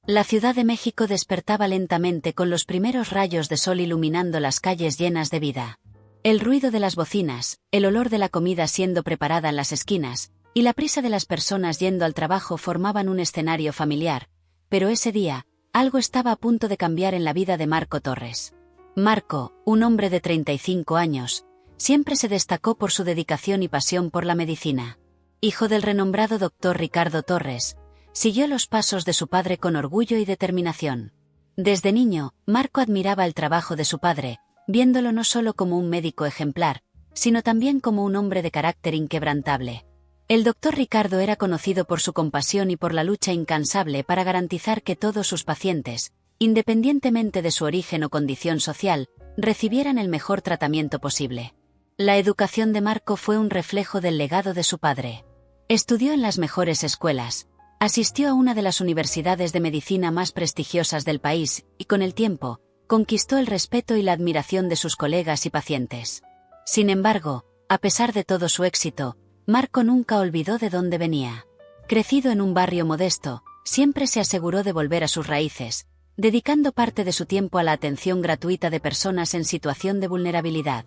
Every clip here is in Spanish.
La Ciudad de México despertaba lentamente con los primeros rayos de sol iluminando las calles llenas de vida. El ruido de las bocinas, el olor de la comida siendo preparada en las esquinas, y la prisa de las personas yendo al trabajo formaban un escenario familiar, pero ese día, algo estaba a punto de cambiar en la vida de Marco Torres. Marco, un hombre de 35 años, siempre se destacó por su dedicación y pasión por la medicina. Hijo del renombrado doctor Ricardo Torres, siguió los pasos de su padre con orgullo y determinación. Desde niño, Marco admiraba el trabajo de su padre, viéndolo no solo como un médico ejemplar, sino también como un hombre de carácter inquebrantable. El doctor Ricardo era conocido por su compasión y por la lucha incansable para garantizar que todos sus pacientes, independientemente de su origen o condición social, recibieran el mejor tratamiento posible. La educación de Marco fue un reflejo del legado de su padre. Estudió en las mejores escuelas, asistió a una de las universidades de medicina más prestigiosas del país y, con el tiempo, conquistó el respeto y la admiración de sus colegas y pacientes. Sin embargo, a pesar de todo su éxito, Marco nunca olvidó de dónde venía. Crecido en un barrio modesto, siempre se aseguró de volver a sus raíces, dedicando parte de su tiempo a la atención gratuita de personas en situación de vulnerabilidad.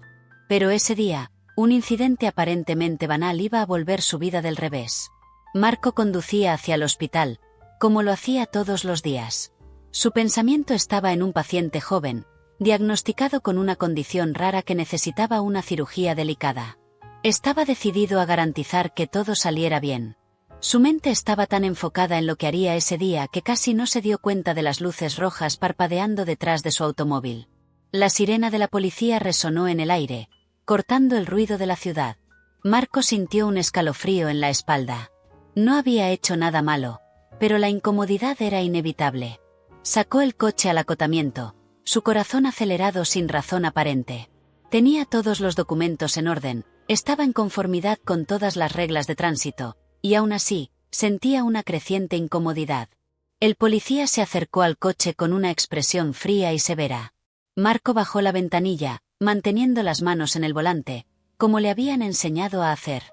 Pero ese día, un incidente aparentemente banal iba a volver su vida del revés. Marco conducía hacia el hospital, como lo hacía todos los días. Su pensamiento estaba en un paciente joven, diagnosticado con una condición rara que necesitaba una cirugía delicada. Estaba decidido a garantizar que todo saliera bien. Su mente estaba tan enfocada en lo que haría ese día que casi no se dio cuenta de las luces rojas parpadeando detrás de su automóvil. La sirena de la policía resonó en el aire, cortando el ruido de la ciudad. Marco sintió un escalofrío en la espalda. No había hecho nada malo, pero la incomodidad era inevitable. Sacó el coche al acotamiento, su corazón acelerado sin razón aparente. Tenía todos los documentos en orden, estaba en conformidad con todas las reglas de tránsito, y aún así, sentía una creciente incomodidad. El policía se acercó al coche con una expresión fría y severa. Marco bajó la ventanilla, manteniendo las manos en el volante, como le habían enseñado a hacer.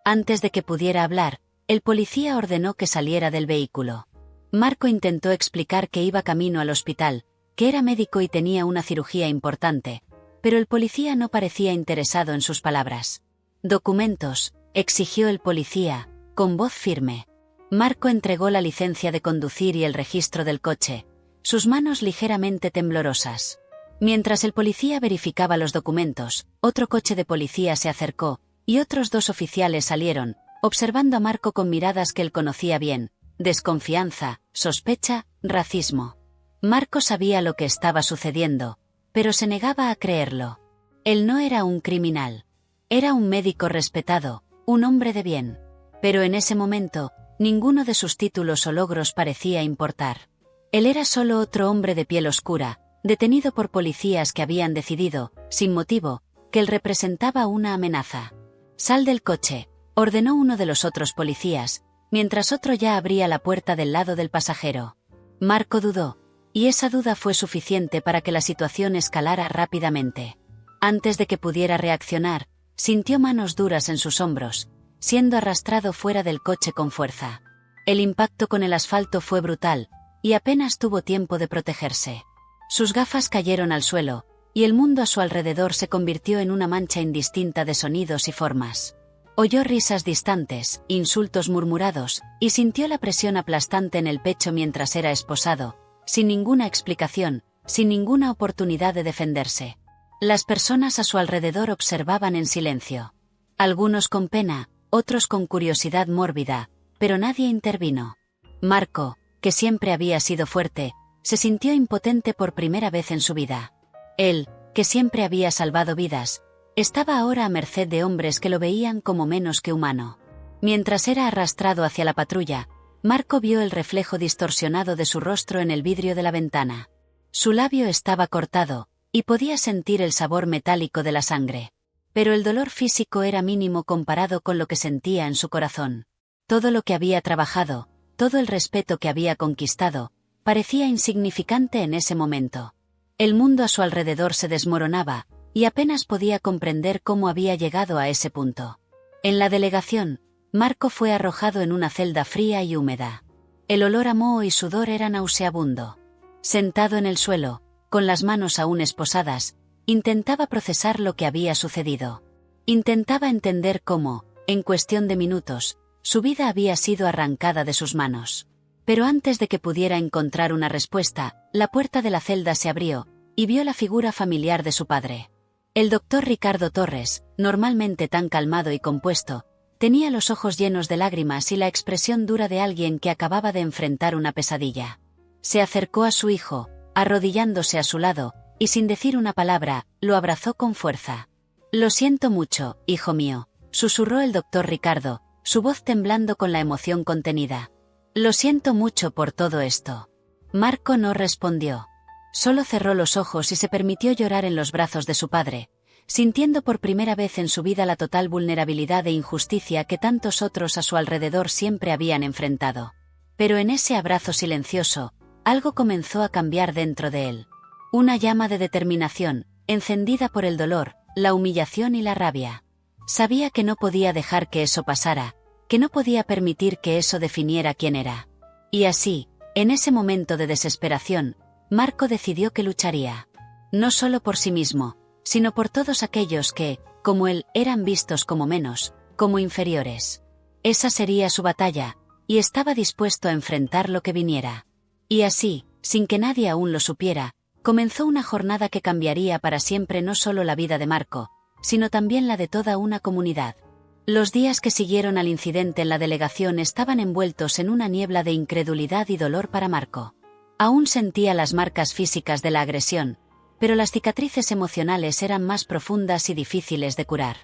Antes de que pudiera hablar, el policía ordenó que saliera del vehículo. Marco intentó explicar que iba camino al hospital, que era médico y tenía una cirugía importante, pero el policía no parecía interesado en sus palabras. «Documentos», exigió el policía, con voz firme. Marco entregó la licencia de conducir y el registro del coche, sus manos ligeramente temblorosas. Mientras el policía verificaba los documentos, otro coche de policía se acercó, y otros dos oficiales salieron, observando a Marco con miradas que él conocía bien: desconfianza, sospecha, racismo. Marco sabía lo que estaba sucediendo, pero se negaba a creerlo. Él no era un criminal. Era un médico respetado, un hombre de bien. Pero en ese momento, ninguno de sus títulos o logros parecía importar. Él era solo otro hombre de piel oscura, detenido por policías que habían decidido, sin motivo, que él representaba una amenaza. «Sal del coche», ordenó uno de los otros policías, mientras otro ya abría la puerta del lado del pasajero. Marco dudó, y esa duda fue suficiente para que la situación escalara rápidamente. Antes de que pudiera reaccionar, sintió manos duras en sus hombros, siendo arrastrado fuera del coche con fuerza. El impacto con el asfalto fue brutal, y apenas tuvo tiempo de protegerse. Sus gafas cayeron al suelo, y el mundo a su alrededor se convirtió en una mancha indistinta de sonidos y formas. Oyó risas distantes, insultos murmurados, y sintió la presión aplastante en el pecho mientras era esposado, sin ninguna explicación, sin ninguna oportunidad de defenderse. Las personas a su alrededor observaban en silencio. Algunos con pena, otros con curiosidad mórbida, pero nadie intervino. Marco, que siempre había sido fuerte, se sintió impotente por primera vez en su vida. Él, que siempre había salvado vidas, estaba ahora a merced de hombres que lo veían como menos que humano. Mientras era arrastrado hacia la patrulla, Marco vio el reflejo distorsionado de su rostro en el vidrio de la ventana. Su labio estaba cortado, y podía sentir el sabor metálico de la sangre. Pero el dolor físico era mínimo comparado con lo que sentía en su corazón. Todo lo que había trabajado, todo el respeto que había conquistado, parecía insignificante en ese momento. El mundo a su alrededor se desmoronaba, y apenas podía comprender cómo había llegado a ese punto. En la delegación, Marco fue arrojado en una celda fría y húmeda. El olor a moho y sudor era nauseabundo. Sentado en el suelo, con las manos aún esposadas, intentaba procesar lo que había sucedido. Intentaba entender cómo, en cuestión de minutos, su vida había sido arrancada de sus manos. Pero antes de que pudiera encontrar una respuesta, la puerta de la celda se abrió, y vio la figura familiar de su padre. El doctor Ricardo Torres, normalmente tan calmado y compuesto, tenía los ojos llenos de lágrimas y la expresión dura de alguien que acababa de enfrentar una pesadilla. Se acercó a su hijo, arrodillándose a su lado, y sin decir una palabra, lo abrazó con fuerza. «Lo siento mucho, hijo mío», susurró el doctor Ricardo, su voz temblando con la emoción contenida. «Lo siento mucho por todo esto». Marco no respondió. Solo cerró los ojos y se permitió llorar en los brazos de su padre, sintiendo por primera vez en su vida la total vulnerabilidad e injusticia que tantos otros a su alrededor siempre habían enfrentado. Pero en ese abrazo silencioso, algo comenzó a cambiar dentro de él. Una llama de determinación, encendida por el dolor, la humillación y la rabia. Sabía que no podía dejar que eso pasara, que no podía permitir que eso definiera quién era. Y así, en ese momento de desesperación, Marco decidió que lucharía. No solo por sí mismo, sino por todos aquellos que, como él, eran vistos como menos, como inferiores. Esa sería su batalla, y estaba dispuesto a enfrentar lo que viniera. Y así, sin que nadie aún lo supiera, comenzó una jornada que cambiaría para siempre no solo la vida de Marco, sino también la de toda una comunidad. Los días que siguieron al incidente en la delegación estaban envueltos en una niebla de incredulidad y dolor para Marco. Aún sentía las marcas físicas de la agresión, pero las cicatrices emocionales eran más profundas y difíciles de curar.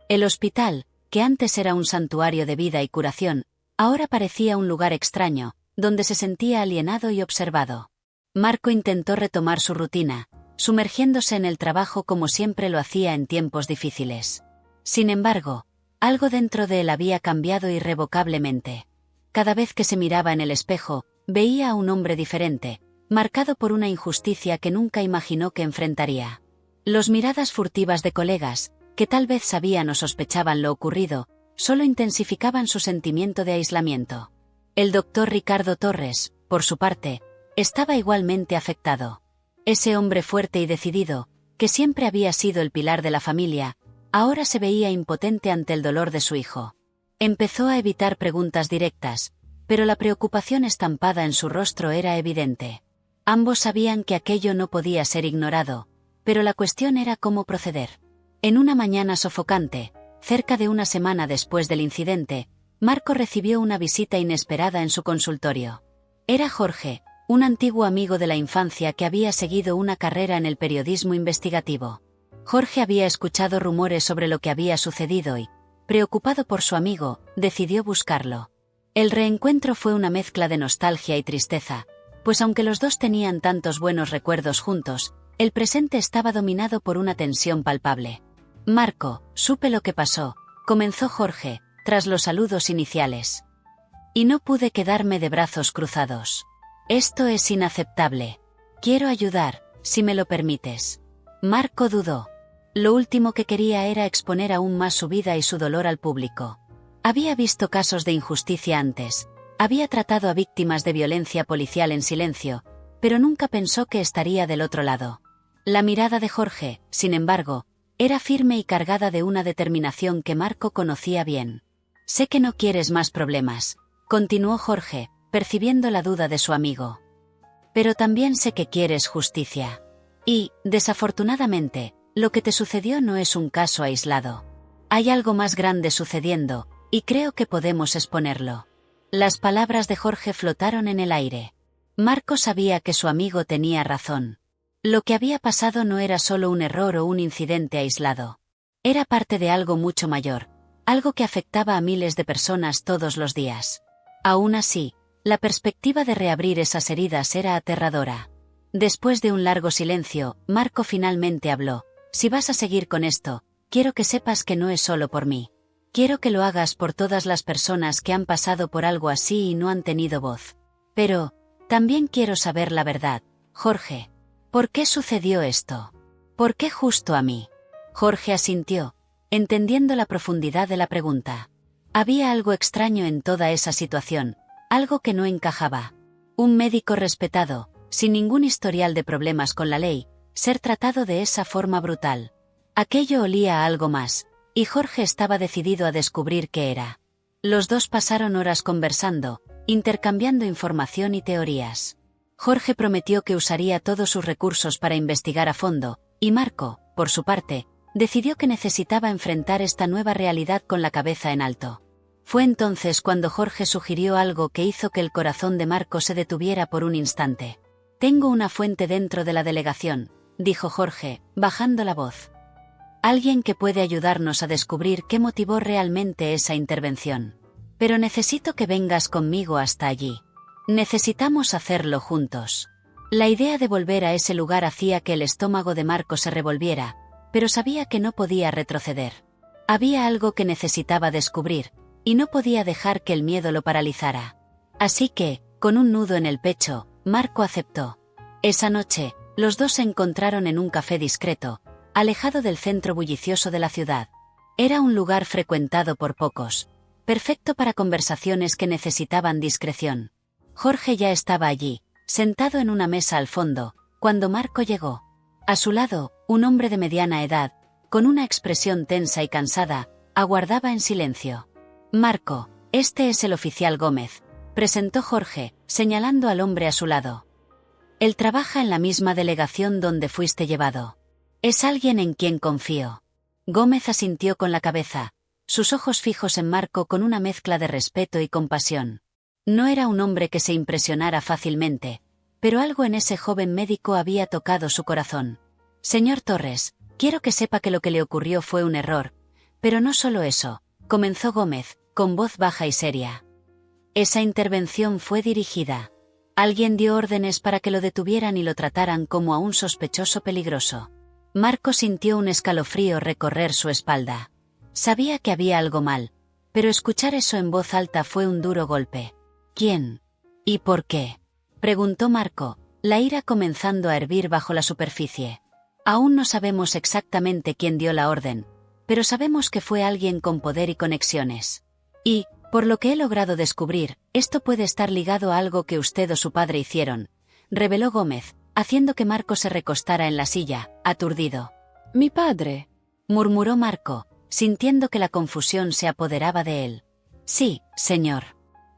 El hospital, que antes era un santuario de vida y curación, ahora parecía un lugar extraño, donde se sentía alienado y observado. Marco intentó retomar su rutina, sumergiéndose en el trabajo como siempre lo hacía en tiempos difíciles. Sin embargo, algo dentro de él había cambiado irrevocablemente. Cada vez que se miraba en el espejo, veía a un hombre diferente, marcado por una injusticia que nunca imaginó que enfrentaría. Las miradas furtivas de colegas, que tal vez sabían o sospechaban lo ocurrido, solo intensificaban su sentimiento de aislamiento. El doctor Ricardo Torres, por su parte, estaba igualmente afectado. Ese hombre fuerte y decidido, que siempre había sido el pilar de la familia, ahora se veía impotente ante el dolor de su hijo. Empezó a evitar preguntas directas, pero la preocupación estampada en su rostro era evidente. Ambos sabían que aquello no podía ser ignorado, pero la cuestión era cómo proceder. En una mañana sofocante, cerca de una semana después del incidente, Marco recibió una visita inesperada en su consultorio. Era Jorge, un antiguo amigo de la infancia que había seguido una carrera en el periodismo investigativo. Jorge había escuchado rumores sobre lo que había sucedido y, preocupado por su amigo, decidió buscarlo. El reencuentro fue una mezcla de nostalgia y tristeza, pues aunque los dos tenían tantos buenos recuerdos juntos, el presente estaba dominado por una tensión palpable. «Marco, supe lo que pasó», comenzó Jorge, tras los saludos iniciales. «Y no pude quedarme de brazos cruzados. Esto es inaceptable. Quiero ayudar, si me lo permites». Marco dudó. Lo último que quería era exponer aún más su vida y su dolor al público. Había visto casos de injusticia antes, había tratado a víctimas de violencia policial en silencio, pero nunca pensó que estaría del otro lado. La mirada de Jorge, sin embargo, era firme y cargada de una determinación que Marco conocía bien. «Sé que no quieres más problemas», continuó Jorge, percibiendo la duda de su amigo. «Pero también sé que quieres justicia. Y, desafortunadamente, lo que te sucedió no es un caso aislado. Hay algo más grande sucediendo, y creo que podemos exponerlo». Las palabras de Jorge flotaron en el aire. Marco sabía que su amigo tenía razón. Lo que había pasado no era solo un error o un incidente aislado. Era parte de algo mucho mayor, algo que afectaba a miles de personas todos los días. Aún así, la perspectiva de reabrir esas heridas era aterradora. Después de un largo silencio, Marco finalmente habló. «Si vas a seguir con esto, quiero que sepas que no es solo por mí. Quiero que lo hagas por todas las personas que han pasado por algo así y no han tenido voz. Pero, también quiero saber la verdad, Jorge. ¿Por qué sucedió esto? ¿Por qué justo a mí?» Jorge asintió, entendiendo la profundidad de la pregunta. Había algo extraño en toda esa situación, Algo que no encajaba. Un médico respetado, sin ningún historial de problemas con la ley, ser tratado de esa forma brutal. Aquello olía a algo más, y Jorge estaba decidido a descubrir qué era. Los dos pasaron horas conversando, intercambiando información y teorías. Jorge prometió que usaría todos sus recursos para investigar a fondo, y Marco, por su parte, decidió que necesitaba enfrentar esta nueva realidad con la cabeza en alto. Fue entonces cuando Jorge sugirió algo que hizo que el corazón de Marco se detuviera por un instante. «Tengo una fuente dentro de la delegación», dijo Jorge, bajando la voz. «Alguien que puede ayudarnos a descubrir qué motivó realmente esa intervención. Pero necesito que vengas conmigo hasta allí. Necesitamos hacerlo juntos». La idea de volver a ese lugar hacía que el estómago de Marco se revolviera, pero sabía que no podía retroceder. Había algo que necesitaba descubrir, y no podía dejar que el miedo lo paralizara. Así que, con un nudo en el pecho, Marco aceptó. Esa noche, los dos se encontraron en un café discreto, alejado del centro bullicioso de la ciudad. Era un lugar frecuentado por pocos, perfecto para conversaciones que necesitaban discreción. Jorge ya estaba allí, sentado en una mesa al fondo, cuando Marco llegó. A su lado, un hombre de mediana edad, con una expresión tensa y cansada, aguardaba en silencio. «Marco, este es el oficial Gómez», presentó Jorge, señalando al hombre a su lado. «Él trabaja en la misma delegación donde fuiste llevado. Es alguien en quien confío». Gómez asintió con la cabeza, sus ojos fijos en Marco con una mezcla de respeto y compasión. No era un hombre que se impresionara fácilmente, pero algo en ese joven médico había tocado su corazón. «Señor Torres, quiero que sepa que lo que le ocurrió fue un error, pero no solo eso», comenzó Gómez, con voz baja y seria. «Esa intervención fue dirigida. Alguien dio órdenes para que lo detuvieran y lo trataran como a un sospechoso peligroso». Marco sintió un escalofrío recorrer su espalda. Sabía que había algo mal, pero escuchar eso en voz alta fue un duro golpe. «¿Quién? ¿Y por qué?», preguntó Marco, la ira comenzando a hervir bajo la superficie. «Aún no sabemos exactamente quién dio la orden, pero sabemos que fue alguien con poder y conexiones. Y, por lo que he logrado descubrir, esto puede estar ligado a algo que usted o su padre hicieron», reveló Gómez, haciendo que Marco se recostara en la silla, aturdido. «¿Mi padre?», murmuró Marco, sintiendo que la confusión se apoderaba de él. «Sí, señor.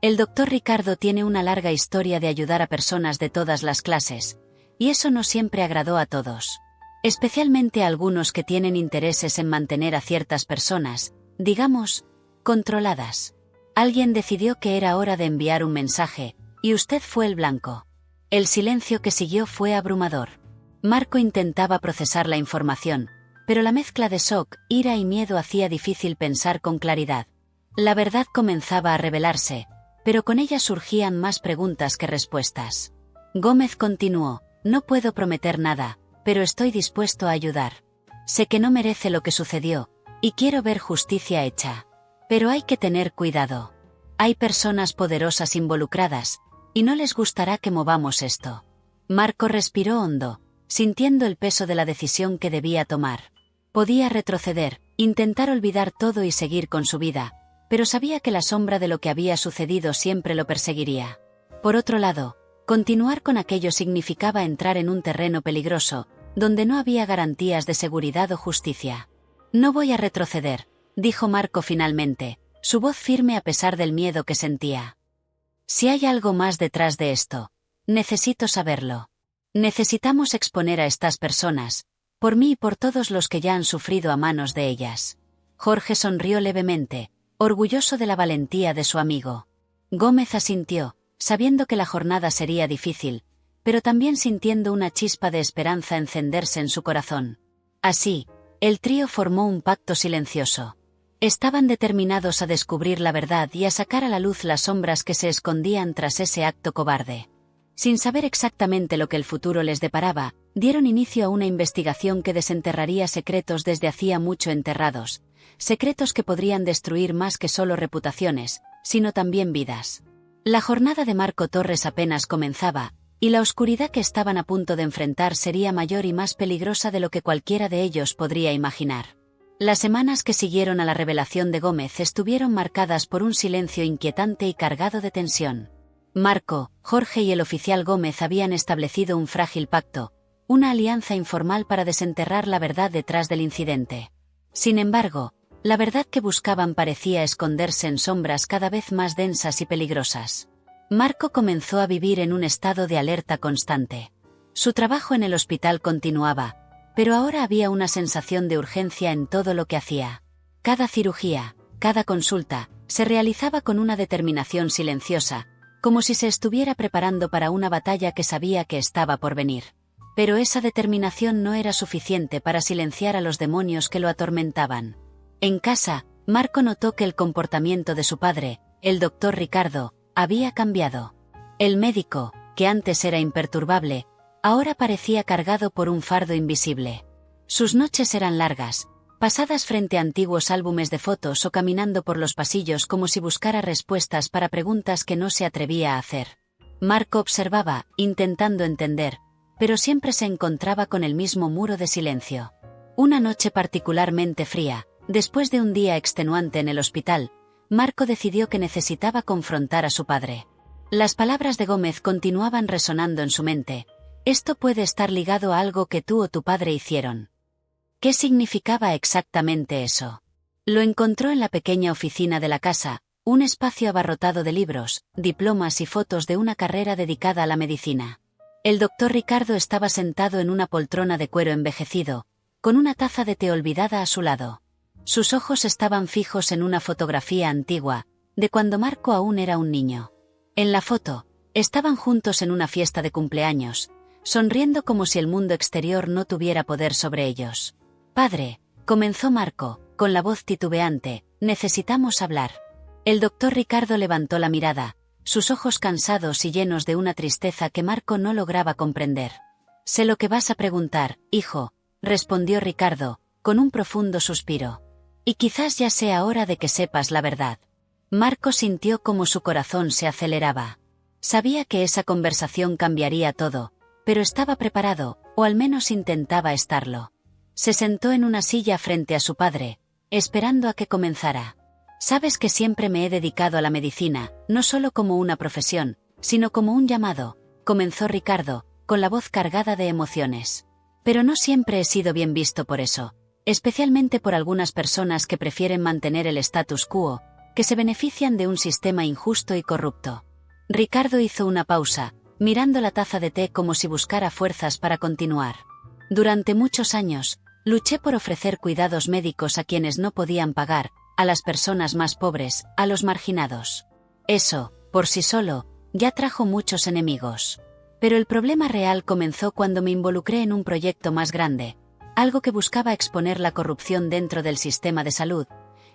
El doctor Ricardo tiene una larga historia de ayudar a personas de todas las clases, y eso no siempre agradó a todos. Especialmente a algunos que tienen intereses en mantener a ciertas personas, digamos, controladas. Alguien decidió que era hora de enviar un mensaje, y usted fue el blanco». El silencio que siguió fue abrumador. Marco intentaba procesar la información, pero la mezcla de shock, ira y miedo hacía difícil pensar con claridad. La verdad comenzaba a revelarse, pero con ella surgían más preguntas que respuestas. Gómez continuó: «No puedo prometer nada, pero estoy dispuesto a ayudar. Sé que no merece lo que sucedió, y quiero ver justicia hecha. Pero hay que tener cuidado. Hay personas poderosas involucradas, y no les gustará que movamos esto». Marco respiró hondo, sintiendo el peso de la decisión que debía tomar. Podía retroceder, intentar olvidar todo y seguir con su vida, pero sabía que la sombra de lo que había sucedido siempre lo perseguiría. Por otro lado, continuar con aquello significaba entrar en un terreno peligroso, donde no había garantías de seguridad o justicia. «No voy a retroceder», dijo Marco finalmente, su voz firme a pesar del miedo que sentía. «Si hay algo más detrás de esto, necesito saberlo. Necesitamos exponer a estas personas, por mí y por todos los que ya han sufrido a manos de ellas». Jorge sonrió levemente, orgulloso de la valentía de su amigo. Gómez asintió, sabiendo que la jornada sería difícil, pero también sintiendo una chispa de esperanza encenderse en su corazón. Así, el trío formó un pacto silencioso. Estaban determinados a descubrir la verdad y a sacar a la luz las sombras que se escondían tras ese acto cobarde. Sin saber exactamente lo que el futuro les deparaba, dieron inicio a una investigación que desenterraría secretos desde hacía mucho enterrados, secretos que podrían destruir más que solo reputaciones, sino también vidas. La jornada de Marco Torres apenas comenzaba, y la oscuridad que estaban a punto de enfrentar sería mayor y más peligrosa de lo que cualquiera de ellos podría imaginar. Las semanas que siguieron a la revelación de Gómez estuvieron marcadas por un silencio inquietante y cargado de tensión. Marco, Jorge y el oficial Gómez habían establecido un frágil pacto, una alianza informal para desenterrar la verdad detrás del incidente. Sin embargo, la verdad que buscaban parecía esconderse en sombras cada vez más densas y peligrosas. Marco comenzó a vivir en un estado de alerta constante. Su trabajo en el hospital continuaba, pero ahora había una sensación de urgencia en todo lo que hacía. Cada cirugía, cada consulta, se realizaba con una determinación silenciosa, como si se estuviera preparando para una batalla que sabía que estaba por venir. Pero esa determinación no era suficiente para silenciar a los demonios que lo atormentaban. En casa, Marco notó que el comportamiento de su padre, el doctor Ricardo, había cambiado. El médico, que antes era imperturbable, ahora parecía cargado por un fardo invisible. Sus noches eran largas, pasadas frente a antiguos álbumes de fotos o caminando por los pasillos como si buscara respuestas para preguntas que no se atrevía a hacer. Marco observaba, intentando entender, pero siempre se encontraba con el mismo muro de silencio. Una noche particularmente fría, después de un día extenuante en el hospital, Marco decidió que necesitaba confrontar a su padre. Las palabras de Gómez continuaban resonando en su mente. Esto puede estar ligado a algo que tú o tu padre hicieron. ¿Qué significaba exactamente eso? Lo encontró en la pequeña oficina de la casa, un espacio abarrotado de libros, diplomas y fotos de una carrera dedicada a la medicina. El doctor Ricardo estaba sentado en una poltrona de cuero envejecido, con una taza de té olvidada a su lado. Sus ojos estaban fijos en una fotografía antigua, de cuando Marco aún era un niño. En la foto, estaban juntos en una fiesta de cumpleaños, sonriendo como si el mundo exterior no tuviera poder sobre ellos. «Padre», comenzó Marco, con la voz titubeante, «necesitamos hablar». El doctor Ricardo levantó la mirada, sus ojos cansados y llenos de una tristeza que Marco no lograba comprender. «Sé lo que vas a preguntar, hijo», respondió Ricardo, con un profundo suspiro. «Y quizás ya sea hora de que sepas la verdad». Marco sintió como su corazón se aceleraba. Sabía que esa conversación cambiaría todo, pero estaba preparado, o al menos intentaba estarlo. Se sentó en una silla frente a su padre, esperando a que comenzara. «Sabes que siempre me he dedicado a la medicina, no solo como una profesión, sino como un llamado», comenzó Ricardo, con la voz cargada de emociones. «Pero no siempre he sido bien visto por eso, especialmente por algunas personas que prefieren mantener el status quo, que se benefician de un sistema injusto y corrupto». Ricardo hizo una pausa, mirando la taza de té como si buscara fuerzas para continuar. «Durante muchos años, luché por ofrecer cuidados médicos a quienes no podían pagar, a las personas más pobres, a los marginados. Eso, por sí solo, ya trajo muchos enemigos. Pero el problema real comenzó cuando me involucré en un proyecto más grande, algo que buscaba exponer la corrupción dentro del sistema de salud,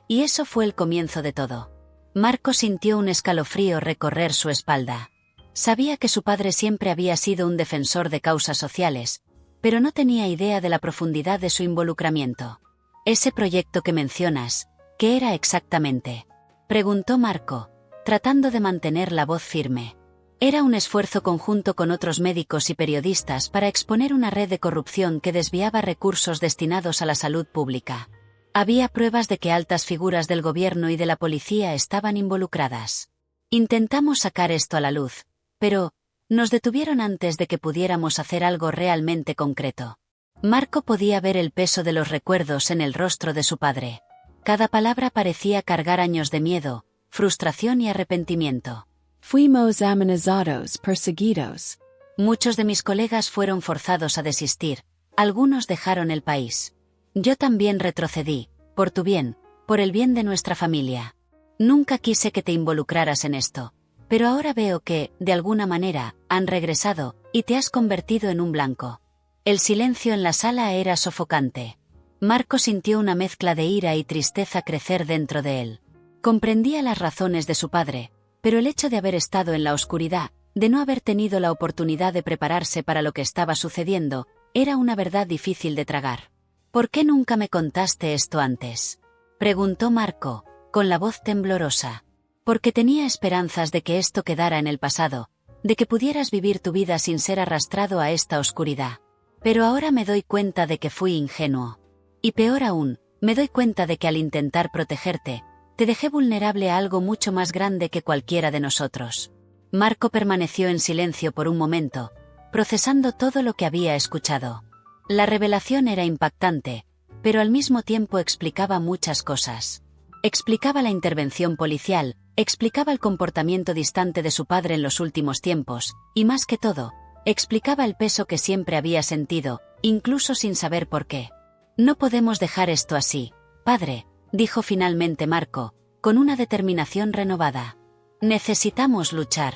y eso fue el comienzo de todo». Marco sintió un escalofrío recorrer su espalda. Sabía que su padre siempre había sido un defensor de causas sociales, pero no tenía idea de la profundidad de su involucramiento. «Ese proyecto que mencionas, ¿qué era exactamente?», preguntó Marco, tratando de mantener la voz firme. Era un esfuerzo conjunto con otros médicos y periodistas para exponer una red de corrupción que desviaba recursos destinados a la salud pública. Había pruebas de que altas figuras del gobierno y de la policía estaban involucradas. Intentamos sacar esto a la luz, pero nos detuvieron antes de que pudiéramos hacer algo realmente concreto. Marco podía ver el peso de los recuerdos en el rostro de su padre. Cada palabra parecía cargar años de miedo, frustración y arrepentimiento. Fuimos amenazados, perseguidos. Muchos de mis colegas fueron forzados a desistir, algunos dejaron el país. Yo también retrocedí, por tu bien, por el bien de nuestra familia. Nunca quise que te involucraras en esto, pero ahora veo que, de alguna manera, han regresado, y te has convertido en un blanco». El silencio en la sala era sofocante. Marco sintió una mezcla de ira y tristeza crecer dentro de él. Comprendía las razones de su padre, pero el hecho de haber estado en la oscuridad, de no haber tenido la oportunidad de prepararse para lo que estaba sucediendo, era una verdad difícil de tragar. «¿Por qué nunca me contaste esto antes?», preguntó Marco, con la voz temblorosa. «Porque tenía esperanzas de que esto quedara en el pasado, de que pudieras vivir tu vida sin ser arrastrado a esta oscuridad. Pero ahora me doy cuenta de que fui ingenuo. Y peor aún, me doy cuenta de que al intentar protegerte, te dejé vulnerable a algo mucho más grande que cualquiera de nosotros». Marco permaneció en silencio por un momento, procesando todo lo que había escuchado. La revelación era impactante, pero al mismo tiempo explicaba muchas cosas. Explicaba la intervención policial, explicaba el comportamiento distante de su padre en los últimos tiempos, y más que todo, explicaba el peso que siempre había sentido, incluso sin saber por qué. No podemos dejar esto así, padre, dijo finalmente Marco, con una determinación renovada. Necesitamos luchar.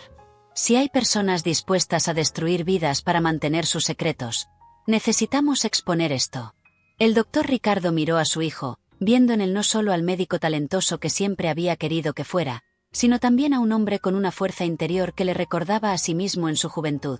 Si hay personas dispuestas a destruir vidas para mantener sus secretos, necesitamos exponer esto. El doctor Ricardo miró a su hijo, viendo en él no solo al médico talentoso que siempre había querido que fuera, sino también a un hombre con una fuerza interior que le recordaba a sí mismo en su juventud.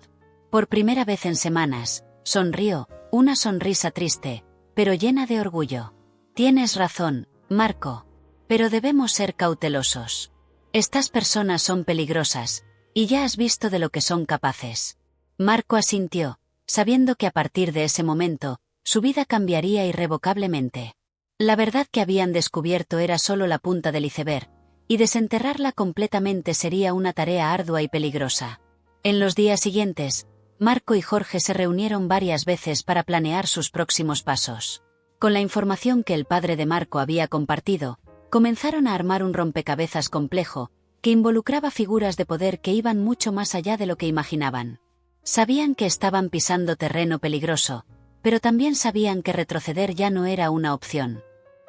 Por primera vez en semanas, sonrió, una sonrisa triste, pero llena de orgullo. Tienes razón, Marco. Pero debemos ser cautelosos. Estas personas son peligrosas, y ya has visto de lo que son capaces. Marco asintió, sabiendo que a partir de ese momento, su vida cambiaría irrevocablemente. La verdad que habían descubierto era solo la punta del iceberg, y desenterrarla completamente sería una tarea ardua y peligrosa. En los días siguientes, Marco y Jorge se reunieron varias veces para planear sus próximos pasos. Con la información que el padre de Marco había compartido, comenzaron a armar un rompecabezas complejo, que involucraba figuras de poder que iban mucho más allá de lo que imaginaban. Sabían que estaban pisando terreno peligroso, pero también sabían que retroceder ya no era una opción.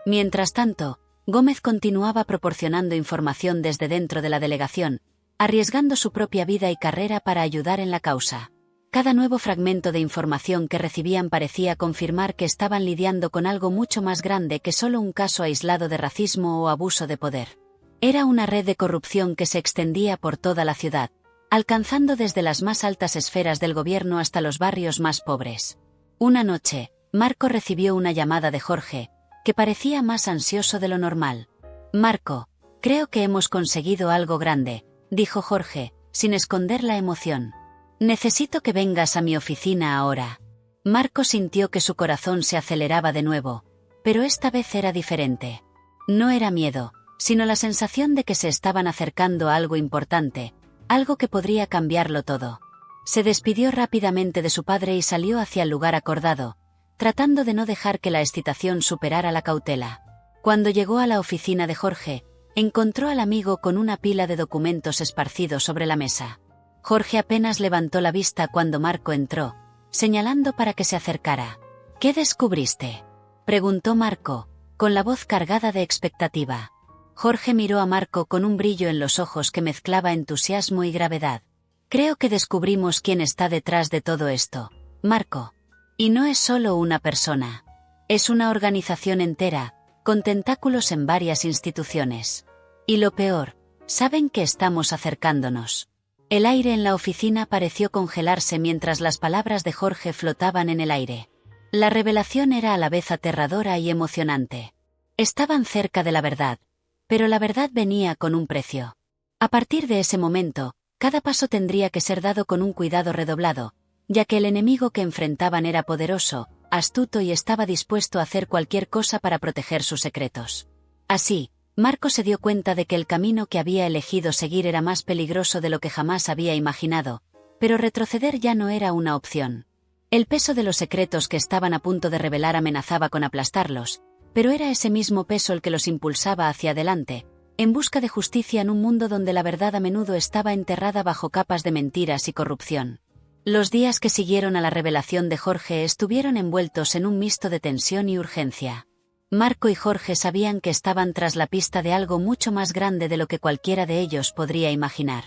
Mientras tanto, Gómez continuaba proporcionando información desde dentro de la delegación, arriesgando su propia vida y carrera para ayudar en la causa. Cada nuevo fragmento de información que recibían parecía confirmar que estaban lidiando con algo mucho más grande que solo un caso aislado de racismo o abuso de poder. Era una red de corrupción que se extendía por toda la ciudad, alcanzando desde las más altas esferas del gobierno hasta los barrios más pobres. Una noche, Marco recibió una llamada de Jorge, que parecía más ansioso de lo normal. Marco, creo que hemos conseguido algo grande, dijo Jorge, sin esconder la emoción. Necesito que vengas a mi oficina ahora. Marco sintió que su corazón se aceleraba de nuevo, pero esta vez era diferente. No era miedo, sino la sensación de que se estaban acercando a algo importante, algo que podría cambiarlo todo. Se despidió rápidamente de su padre y salió hacia el lugar acordado, tratando de no dejar que la excitación superara la cautela. Cuando llegó a la oficina de Jorge, encontró al amigo con una pila de documentos esparcidos sobre la mesa. Jorge apenas levantó la vista cuando Marco entró, señalando para que se acercara. ¿Qué descubriste?, preguntó Marco, con la voz cargada de expectativa. Jorge miró a Marco con un brillo en los ojos que mezclaba entusiasmo y gravedad. Creo que descubrimos quién está detrás de todo esto, Marco. Y no es solo una persona. Es una organización entera, con tentáculos en varias instituciones. Y lo peor, saben que estamos acercándonos. El aire en la oficina pareció congelarse mientras las palabras de Jorge flotaban en el aire. La revelación era a la vez aterradora y emocionante. Estaban cerca de la verdad, pero la verdad venía con un precio. A partir de ese momento, cada paso tendría que ser dado con un cuidado redoblado, ya que el enemigo que enfrentaban era poderoso, astuto y estaba dispuesto a hacer cualquier cosa para proteger sus secretos. Así, Marco se dio cuenta de que el camino que había elegido seguir era más peligroso de lo que jamás había imaginado, pero retroceder ya no era una opción. El peso de los secretos que estaban a punto de revelar amenazaba con aplastarlos, pero era ese mismo peso el que los impulsaba hacia adelante, en busca de justicia en un mundo donde la verdad a menudo estaba enterrada bajo capas de mentiras y corrupción. Los días que siguieron a la revelación de Jorge estuvieron envueltos en un mixto de tensión y urgencia. Marco y Jorge sabían que estaban tras la pista de algo mucho más grande de lo que cualquiera de ellos podría imaginar.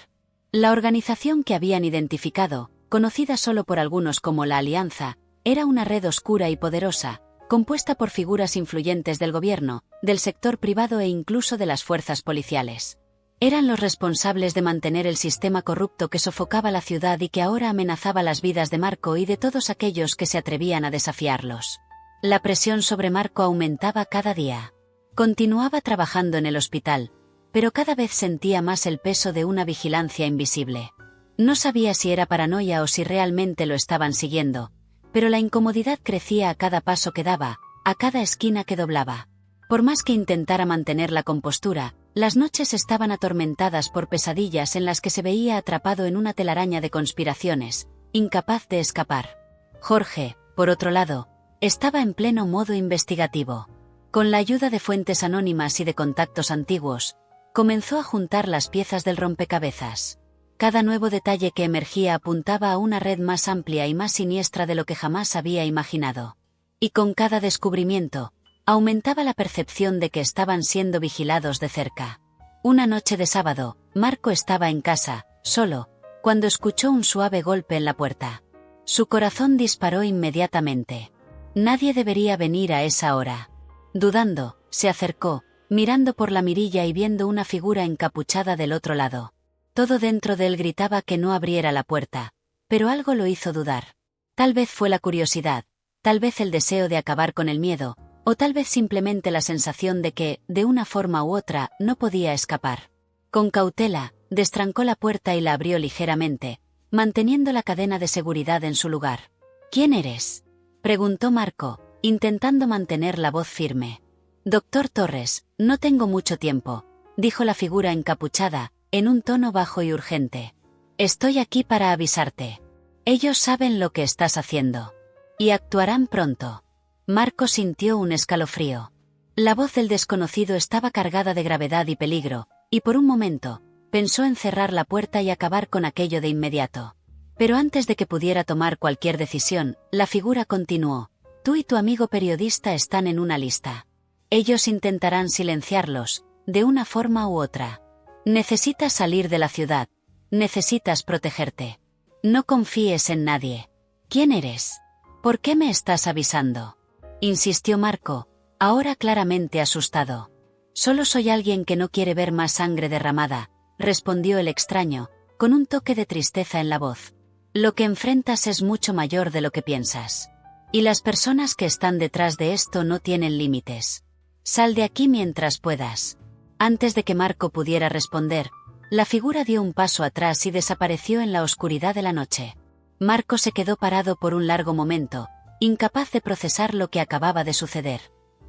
La organización que habían identificado, conocida solo por algunos como la Alianza, era una red oscura y poderosa, compuesta por figuras influyentes del gobierno, del sector privado e incluso de las fuerzas policiales. Eran los responsables de mantener el sistema corrupto que sofocaba la ciudad y que ahora amenazaba las vidas de Marco y de todos aquellos que se atrevían a desafiarlos. La presión sobre Marco aumentaba cada día. Continuaba trabajando en el hospital, pero cada vez sentía más el peso de una vigilancia invisible. No sabía si era paranoia o si realmente lo estaban siguiendo, pero la incomodidad crecía a cada paso que daba, a cada esquina que doblaba. Por más que intentara mantener la compostura, Las noches estaban atormentadas por pesadillas en las que se veía atrapado en una telaraña de conspiraciones, incapaz de escapar. Jorge, por otro lado, estaba en pleno modo investigativo. Con la ayuda de fuentes anónimas y de contactos antiguos, comenzó a juntar las piezas del rompecabezas. Cada nuevo detalle que emergía apuntaba a una red más amplia y más siniestra de lo que jamás había imaginado. Y con cada descubrimiento, aumentaba la percepción de que estaban siendo vigilados de cerca. Una noche de sábado, Marco estaba en casa, solo, cuando escuchó un suave golpe en la puerta. Su corazón disparó inmediatamente. Nadie debería venir a esa hora. Dudando, se acercó, mirando por la mirilla y viendo una figura encapuchada del otro lado. Todo dentro de él gritaba que no abriera la puerta, pero algo lo hizo dudar. Tal vez fue la curiosidad, tal vez el deseo de acabar con el miedo, o tal vez simplemente la sensación de que, de una forma u otra, no podía escapar. Con cautela, destrancó la puerta y la abrió ligeramente, manteniendo la cadena de seguridad en su lugar. ¿Quién eres?, preguntó Marco, intentando mantener la voz firme. Doctor Torres, no tengo mucho tiempo, dijo la figura encapuchada, en un tono bajo y urgente. Estoy aquí para avisarte. Ellos saben lo que estás haciendo. Y actuarán pronto. Marco sintió un escalofrío. La voz del desconocido estaba cargada de gravedad y peligro, y por un momento, pensó en cerrar la puerta y acabar con aquello de inmediato. Pero antes de que pudiera tomar cualquier decisión, la figura continuó. Tú y tu amigo periodista están en una lista. Ellos intentarán silenciarlos, de una forma u otra. Necesitas salir de la ciudad. Necesitas protegerte. No confíes en nadie. ¿Quién eres? ¿Por qué me estás avisando?, insistió Marco, ahora claramente asustado. Solo soy alguien que no quiere ver más sangre derramada, respondió el extraño, con un toque de tristeza en la voz. Lo que enfrentas es mucho mayor de lo que piensas. Y las personas que están detrás de esto no tienen límites. Sal de aquí mientras puedas. Antes de que Marco pudiera responder, la figura dio un paso atrás y desapareció en la oscuridad de la noche. Marco se quedó parado por un largo momento, incapaz de procesar lo que acababa de suceder.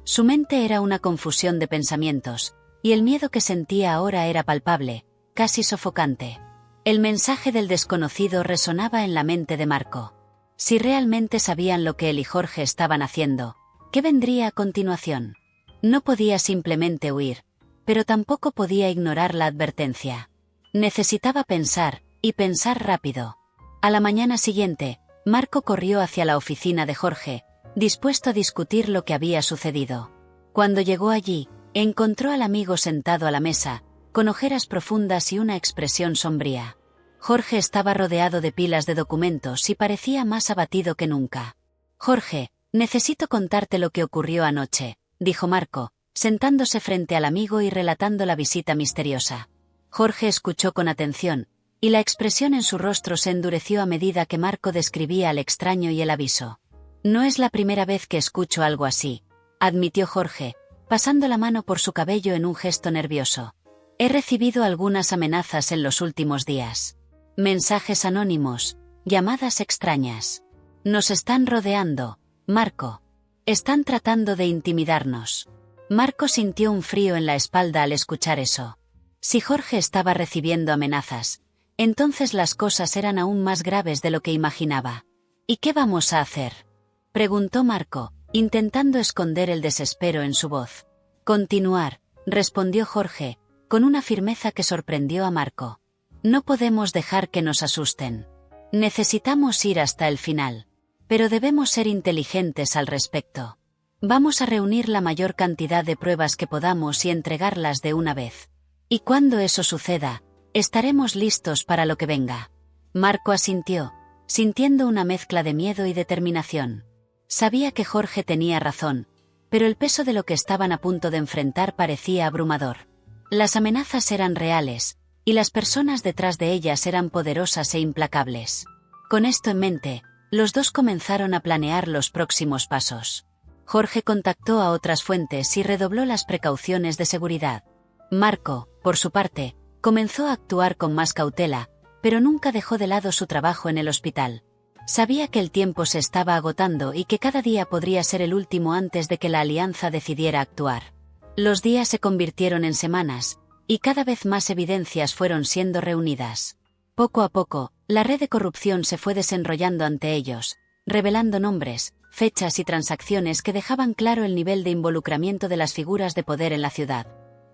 Su mente era una confusión de pensamientos, y el miedo que sentía ahora era palpable, casi sofocante. El mensaje del desconocido resonaba en la mente de Marco. Si realmente sabían lo que él y Jorge estaban haciendo, ¿qué vendría a continuación? No podía simplemente huir, pero tampoco podía ignorar la advertencia. Necesitaba pensar, y pensar rápido. A la mañana siguiente, Marco corrió hacia la oficina de Jorge, dispuesto a discutir lo que había sucedido. Cuando llegó allí, encontró al amigo sentado a la mesa, con ojeras profundas y una expresión sombría. Jorge estaba rodeado de pilas de documentos y parecía más abatido que nunca. Jorge, necesito contarte lo que ocurrió anoche, dijo Marco, sentándose frente al amigo y relatando la visita misteriosa. Jorge escuchó con atención, y la expresión en su rostro se endureció a medida que Marco describía al extraño y el aviso. No es la primera vez que escucho algo así, admitió Jorge, pasando la mano por su cabello en un gesto nervioso. He recibido algunas amenazas en los últimos días. Mensajes anónimos, llamadas extrañas. Nos están rodeando, Marco. Están tratando de intimidarnos. Marco sintió un frío en la espalda al escuchar eso. Si Jorge estaba recibiendo amenazas, entonces las cosas eran aún más graves de lo que imaginaba. ¿Y qué vamos a hacer?, preguntó Marco, intentando esconder el desespero en su voz. Continuar, respondió Jorge, con una firmeza que sorprendió a Marco. No podemos dejar que nos asusten. Necesitamos ir hasta el final. Pero debemos ser inteligentes al respecto. Vamos a reunir la mayor cantidad de pruebas que podamos y entregarlas de una vez. Y cuando eso suceda, estaremos listos para lo que venga. Marco asintió, sintiendo una mezcla de miedo y determinación. Sabía que Jorge tenía razón, pero el peso de lo que estaban a punto de enfrentar parecía abrumador. Las amenazas eran reales, y las personas detrás de ellas eran poderosas e implacables. Con esto en mente, los dos comenzaron a planear los próximos pasos. Jorge contactó a otras fuentes y redobló las precauciones de seguridad. Marco, por su parte, comenzó a actuar con más cautela, pero nunca dejó de lado su trabajo en el hospital. Sabía que el tiempo se estaba agotando y que cada día podría ser el último antes de que la alianza decidiera actuar. Los días se convirtieron en semanas, y cada vez más evidencias fueron siendo reunidas. Poco a poco, la red de corrupción se fue desenrollando ante ellos, revelando nombres, fechas y transacciones que dejaban claro el nivel de involucramiento de las figuras de poder en la ciudad.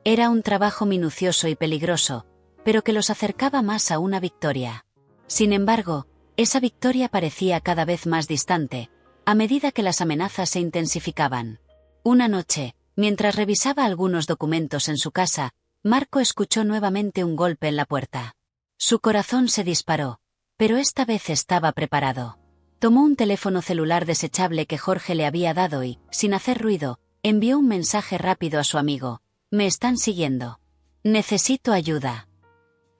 Era un trabajo minucioso y peligroso, pero que los acercaba más a una victoria. Sin embargo, esa victoria parecía cada vez más distante, a medida que las amenazas se intensificaban. Una noche, mientras revisaba algunos documentos en su casa, Marco escuchó nuevamente un golpe en la puerta. Su corazón se disparó, pero esta vez estaba preparado. Tomó un teléfono celular desechable que Jorge le había dado y, sin hacer ruido, envió un mensaje rápido a su amigo. «Me están siguiendo. Necesito ayuda».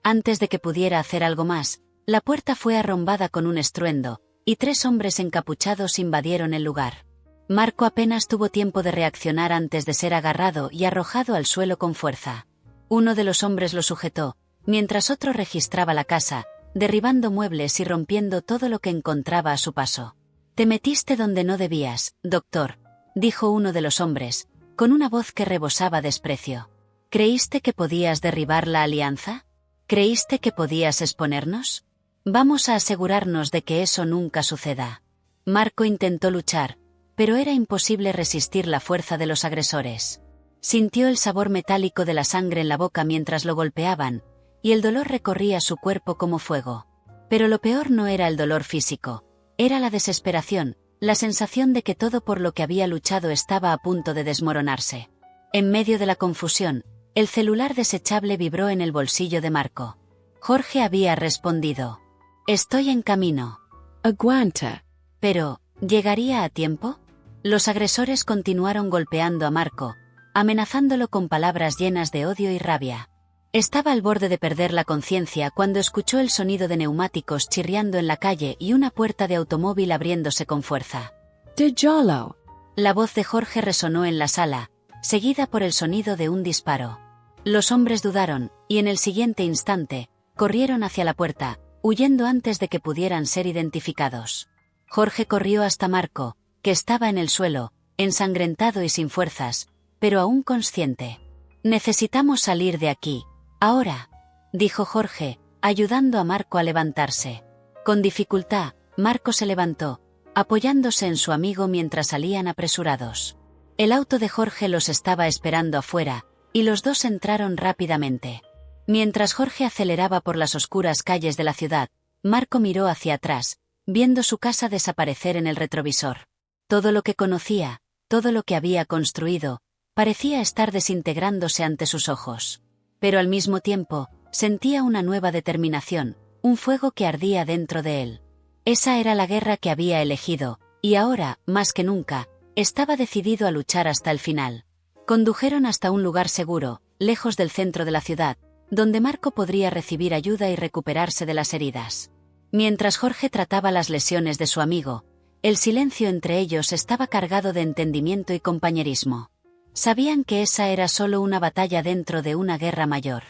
Antes de que pudiera hacer algo más, la puerta fue arrombada con un estruendo, y 3 hombres encapuchados invadieron el lugar. Marco apenas tuvo tiempo de reaccionar antes de ser agarrado y arrojado al suelo con fuerza. Uno de los hombres lo sujetó, mientras otro registraba la casa, derribando muebles y rompiendo todo lo que encontraba a su paso. «Te metiste donde no debías, doctor», dijo uno de los hombres, con una voz que rebosaba desprecio. «¿Creíste que podías derribar la alianza? ¿Creíste que podías exponernos? Vamos a asegurarnos de que eso nunca suceda». Marco intentó luchar, pero era imposible resistir la fuerza de los agresores. Sintió el sabor metálico de la sangre en la boca mientras lo golpeaban, y el dolor recorría su cuerpo como fuego. Pero lo peor no era el dolor físico, era la desesperación, la sensación de que todo por lo que había luchado estaba a punto de desmoronarse. En medio de la confusión, el celular desechable vibró en el bolsillo de Marco. Jorge había respondido: «Estoy en camino». Aguanta. Pero, ¿llegaría a tiempo? Los agresores continuaron golpeando a Marco, amenazándolo con palabras llenas de odio y rabia. Estaba al borde de perder la conciencia cuando escuchó el sonido de neumáticos chirriando en la calle y una puerta de automóvil abriéndose con fuerza. Dijolo. La voz de Jorge resonó en la sala, seguida por el sonido de un disparo. Los hombres dudaron, y en el siguiente instante, corrieron hacia la puerta, huyendo antes de que pudieran ser identificados. Jorge corrió hasta Marco, que estaba en el suelo, ensangrentado y sin fuerzas, pero aún consciente. «Necesitamos salir de aquí, ahora», dijo Jorge, ayudando a Marco a levantarse. Con dificultad, Marco se levantó, apoyándose en su amigo mientras salían apresurados. El auto de Jorge los estaba esperando afuera, y los dos entraron rápidamente. Mientras Jorge aceleraba por las oscuras calles de la ciudad, Marco miró hacia atrás, viendo su casa desaparecer en el retrovisor. Todo lo que conocía, todo lo que había construido, parecía estar desintegrándose ante sus ojos. Pero al mismo tiempo, sentía una nueva determinación, un fuego que ardía dentro de él. Esa era la guerra que había elegido, y ahora, más que nunca, estaba decidido a luchar hasta el final. Condujeron hasta un lugar seguro, lejos del centro de la ciudad, donde Marco podría recibir ayuda y recuperarse de las heridas. Mientras Jorge trataba las lesiones de su amigo, el silencio entre ellos estaba cargado de entendimiento y compañerismo. Sabían que esa era solo una batalla dentro de una guerra mayor.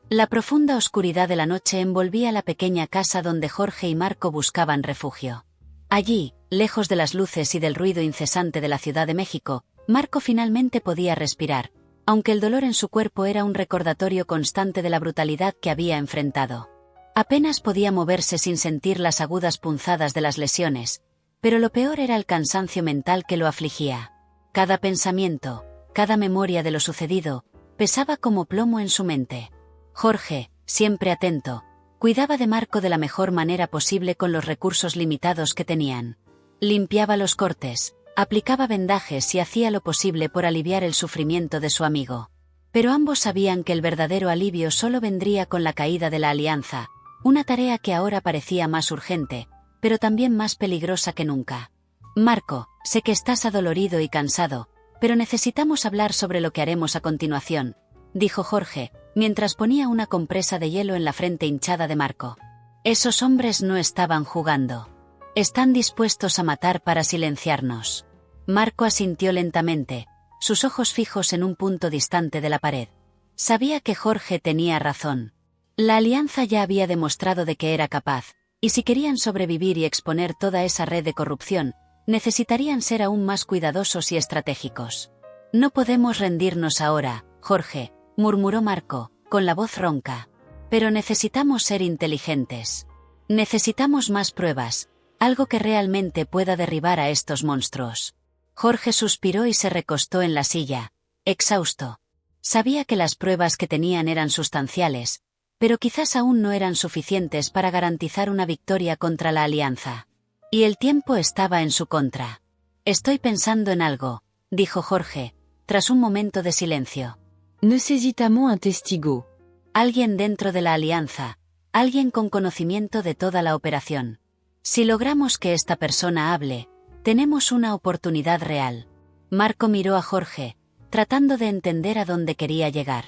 La profunda oscuridad de la noche envolvía la pequeña casa donde Jorge y Marco buscaban refugio. Allí, lejos de las luces y del ruido incesante de la Ciudad de México, Marco finalmente podía respirar, aunque el dolor en su cuerpo era un recordatorio constante de la brutalidad que había enfrentado. Apenas podía moverse sin sentir las agudas punzadas de las lesiones, pero lo peor era el cansancio mental que lo afligía. Cada pensamiento, cada memoria de lo sucedido, pesaba como plomo en su mente. Jorge, siempre atento, cuidaba de Marco de la mejor manera posible con los recursos limitados que tenían. Limpiaba los cortes, aplicaba vendajes y hacía lo posible por aliviar el sufrimiento de su amigo. Pero ambos sabían que el verdadero alivio solo vendría con la caída de la alianza, una tarea que ahora parecía más urgente, pero también más peligrosa que nunca. «Marco, sé que estás adolorido y cansado, pero necesitamos hablar sobre lo que haremos a continuación», dijo Jorge, mientras ponía una compresa de hielo en la frente hinchada de Marco. «Esos hombres no estaban jugando. Están dispuestos a matar para silenciarnos». Marco asintió lentamente, sus ojos fijos en un punto distante de la pared. Sabía que Jorge tenía razón. La alianza ya había demostrado de que era capaz, y si querían sobrevivir y exponer toda esa red de corrupción, necesitarían ser aún más cuidadosos y estratégicos. «No podemos rendirnos ahora, Jorge», murmuró Marco, con la voz ronca. Pero necesitamos ser inteligentes. Necesitamos más pruebas, algo que realmente pueda derribar a estos monstruos. Jorge suspiró y se recostó en la silla, exhausto. Sabía que las pruebas que tenían eran sustanciales, pero quizás aún no eran suficientes para garantizar una victoria contra la Alianza. Y el tiempo estaba en su contra. Estoy pensando en algo, dijo Jorge, tras un momento de silencio. Necesitamos un testigo. Alguien dentro de la Alianza, alguien con conocimiento de toda la operación. Si logramos que esta persona hable, tenemos una oportunidad real. Marco miró a Jorge, tratando de entender a dónde quería llegar.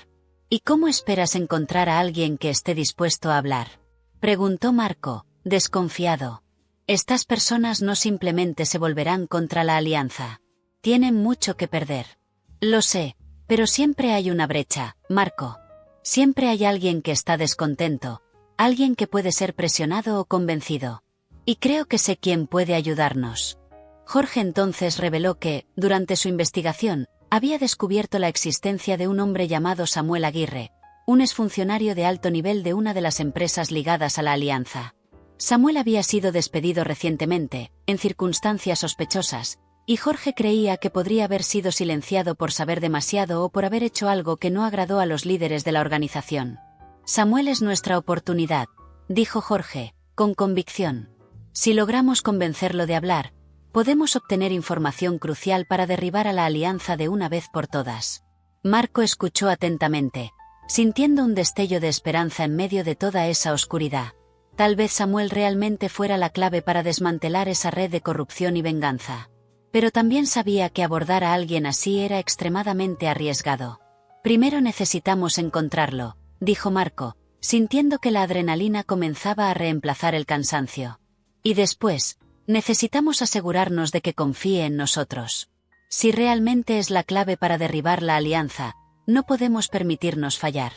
¿Y cómo esperas encontrar a alguien que esté dispuesto a hablar? Preguntó Marco, desconfiado. Estas personas no simplemente se volverán contra la Alianza. Tienen mucho que perder. Lo sé, pero siempre hay una brecha, Marco. Siempre hay alguien que está descontento, alguien que puede ser presionado o convencido. Y creo que sé quién puede ayudarnos. Jorge entonces reveló que, durante su investigación, había descubierto la existencia de un hombre llamado Samuel Aguirre, un exfuncionario de alto nivel de una de las empresas ligadas a la Alianza. Samuel había sido despedido recientemente, en circunstancias sospechosas, y Jorge creía que podría haber sido silenciado por saber demasiado o por haber hecho algo que no agradó a los líderes de la organización. Samuel es nuestra oportunidad, dijo Jorge, con convicción. Si logramos convencerlo de hablar, podemos obtener información crucial para derribar a la Alianza de una vez por todas. Marco escuchó atentamente, sintiendo un destello de esperanza en medio de toda esa oscuridad. Tal vez Samuel realmente fuera la clave para desmantelar esa red de corrupción y venganza. Pero también sabía que abordar a alguien así era extremadamente arriesgado. Primero necesitamos encontrarlo, dijo Marco, sintiendo que la adrenalina comenzaba a reemplazar el cansancio. Y después, necesitamos asegurarnos de que confíe en nosotros. Si realmente es la clave para derribar la Alianza, no podemos permitirnos fallar.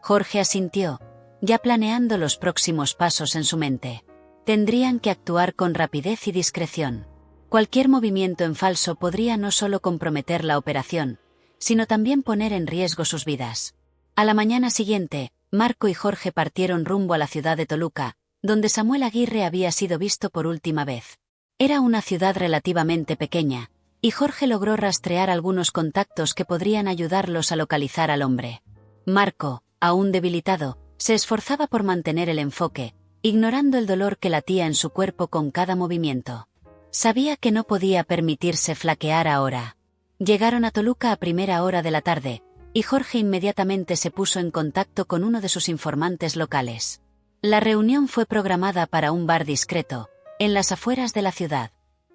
Jorge asintió, ya planeando los próximos pasos en su mente. Tendrían que actuar con rapidez y discreción. Cualquier movimiento en falso podría no solo comprometer la operación, sino también poner en riesgo sus vidas. A la mañana siguiente, Marco y Jorge partieron rumbo a la ciudad de Toluca, donde Samuel Aguirre había sido visto por última vez. Era una ciudad relativamente pequeña, y Jorge logró rastrear algunos contactos que podrían ayudarlos a localizar al hombre. Marco, aún debilitado, se esforzaba por mantener el enfoque, ignorando el dolor que latía en su cuerpo con cada movimiento. Sabía que no podía permitirse flaquear ahora. Llegaron a Toluca a primera hora de la tarde, y Jorge inmediatamente se puso en contacto con uno de sus informantes locales. La reunión fue programada para un bar discreto, en las afueras de la ciudad.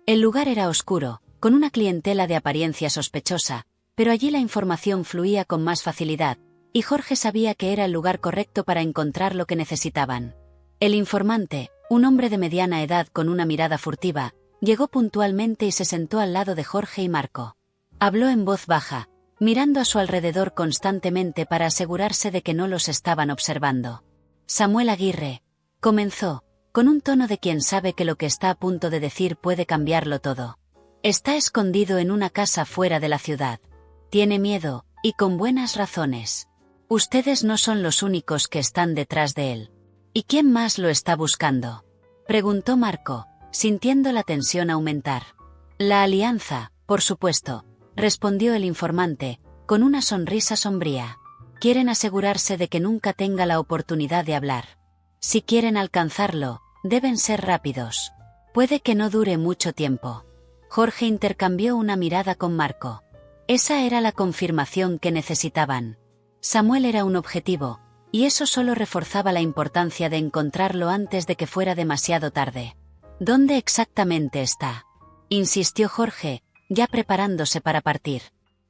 El lugar era oscuro, con una clientela de apariencia sospechosa, pero allí la información fluía con más facilidad, y Jorge sabía que era el lugar correcto para encontrar lo que necesitaban. El informante, un hombre de mediana edad con una mirada furtiva, llegó puntualmente y se sentó al lado de Jorge y Marco. Habló en voz baja, mirando a su alrededor constantemente para asegurarse de que no los estaban observando. Samuel Aguirre, comenzó, con un tono de quien sabe que lo que está a punto de decir puede cambiarlo todo. Está escondido en una casa fuera de la ciudad. Tiene miedo, y con buenas razones. Ustedes no son los únicos que están detrás de él. ¿Y quién más lo está buscando?, preguntó Marco, sintiendo la tensión aumentar. La Alianza, por supuesto, respondió el informante, con una sonrisa sombría. Quieren asegurarse de que nunca tenga la oportunidad de hablar. Si quieren alcanzarlo, deben ser rápidos. Puede que no dure mucho tiempo. Jorge intercambió una mirada con Marco. Esa era la confirmación que necesitaban. Samuel era un objetivo, y eso solo reforzaba la importancia de encontrarlo antes de que fuera demasiado tarde. ¿Dónde exactamente está?, insistió Jorge, ya preparándose para partir.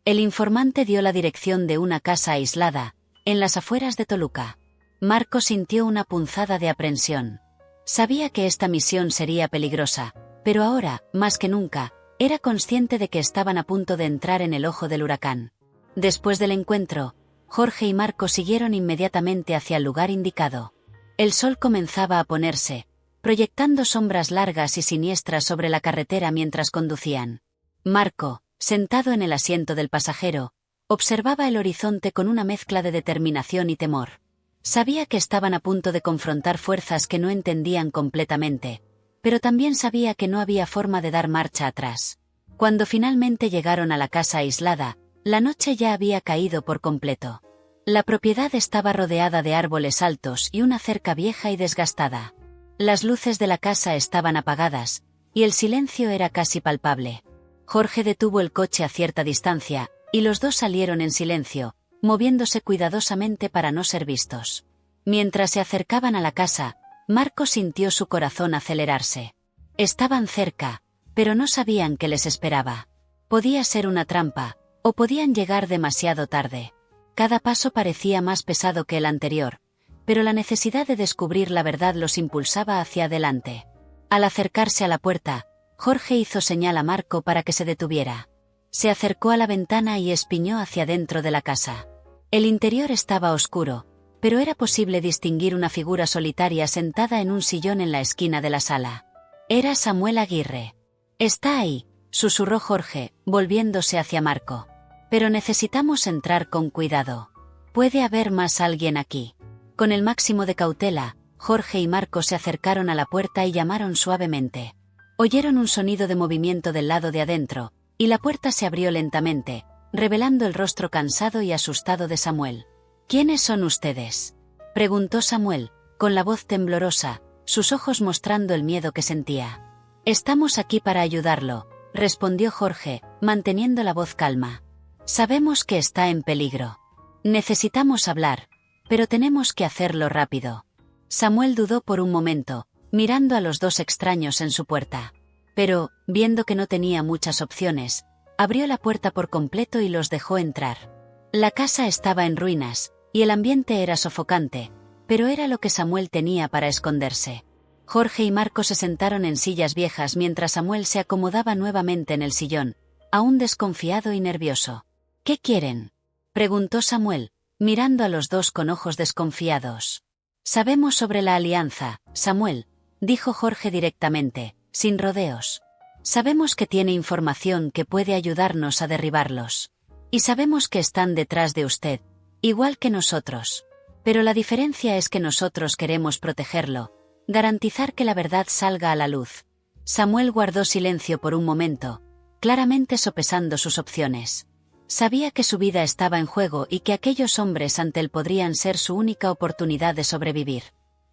El informante dio la dirección de una casa aislada, en las afueras de Toluca. Marco sintió una punzada de aprensión. Sabía que esta misión sería peligrosa, pero ahora, más que nunca, era consciente de que estaban a punto de entrar en el ojo del huracán. Después del encuentro, Jorge y Marco siguieron inmediatamente hacia el lugar indicado. El sol comenzaba a ponerse, proyectando sombras largas y siniestras sobre la carretera mientras conducían. Marco, sentado en el asiento del pasajero, Observaba el horizonte con una mezcla de determinación y temor. Sabía que estaban a punto de confrontar fuerzas que no entendían completamente, pero también sabía que no había forma de dar marcha atrás. Cuando finalmente llegaron a la casa aislada, la noche ya había caído por completo. La propiedad estaba rodeada de árboles altos y una cerca vieja y desgastada. Las luces de la casa estaban apagadas, y el silencio era casi palpable. Jorge detuvo el coche a cierta distancia, y los dos salieron en silencio, moviéndose cuidadosamente para no ser vistos. Mientras se acercaban a la casa, Marco sintió su corazón acelerarse. Estaban cerca, pero no sabían qué les esperaba. Podía ser una trampa, o podían llegar demasiado tarde. Cada paso parecía más pesado que el anterior, pero la necesidad de descubrir la verdad los impulsaba hacia adelante. Al acercarse a la puerta, Jorge hizo señal a Marco para que se detuviera. Se acercó a la ventana y espiñó hacia dentro de la casa. El interior estaba oscuro, pero era posible distinguir una figura solitaria sentada en un sillón en la esquina de la sala. Era Samuel Aguirre. «Está ahí», susurró Jorge, volviéndose hacia Marco. «Pero necesitamos entrar con cuidado. Puede haber más alguien aquí». Con el máximo de cautela, Jorge y Marco se acercaron a la puerta y llamaron suavemente. Oyeron un sonido de movimiento del lado de adentro, y la puerta se abrió lentamente, revelando el rostro cansado y asustado de Samuel. «¿Quiénes son ustedes?», preguntó Samuel, con la voz temblorosa, sus ojos mostrando el miedo que sentía. «Estamos aquí para ayudarlo», respondió Jorge, manteniendo la voz calma. «Sabemos que está en peligro. Necesitamos hablar, pero tenemos que hacerlo rápido». Samuel dudó por un momento, mirando a los dos extraños en su puerta. Pero, viendo que no tenía muchas opciones, abrió la puerta por completo y los dejó entrar. La casa estaba en ruinas, y el ambiente era sofocante, pero era lo que Samuel tenía para esconderse. Jorge y Marco se sentaron en sillas viejas mientras Samuel se acomodaba nuevamente en el sillón, aún desconfiado y nervioso. «¿Qué quieren?», preguntó Samuel, mirando a los dos con ojos desconfiados. «Sabemos sobre la alianza, Samuel», dijo Jorge directamente, sin rodeos. «Sabemos que tiene información que puede ayudarnos a derribarlos. Y sabemos que están detrás de usted, igual que nosotros. Pero la diferencia es que nosotros queremos protegerlo, garantizar que la verdad salga a la luz». Samuel guardó silencio por un momento, claramente sopesando sus opciones. Sabía que su vida estaba en juego y que aquellos hombres ante él podrían ser su única oportunidad de sobrevivir.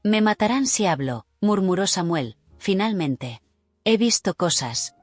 «Me matarán si hablo», murmuró Samuel, finalmente. «He visto cosas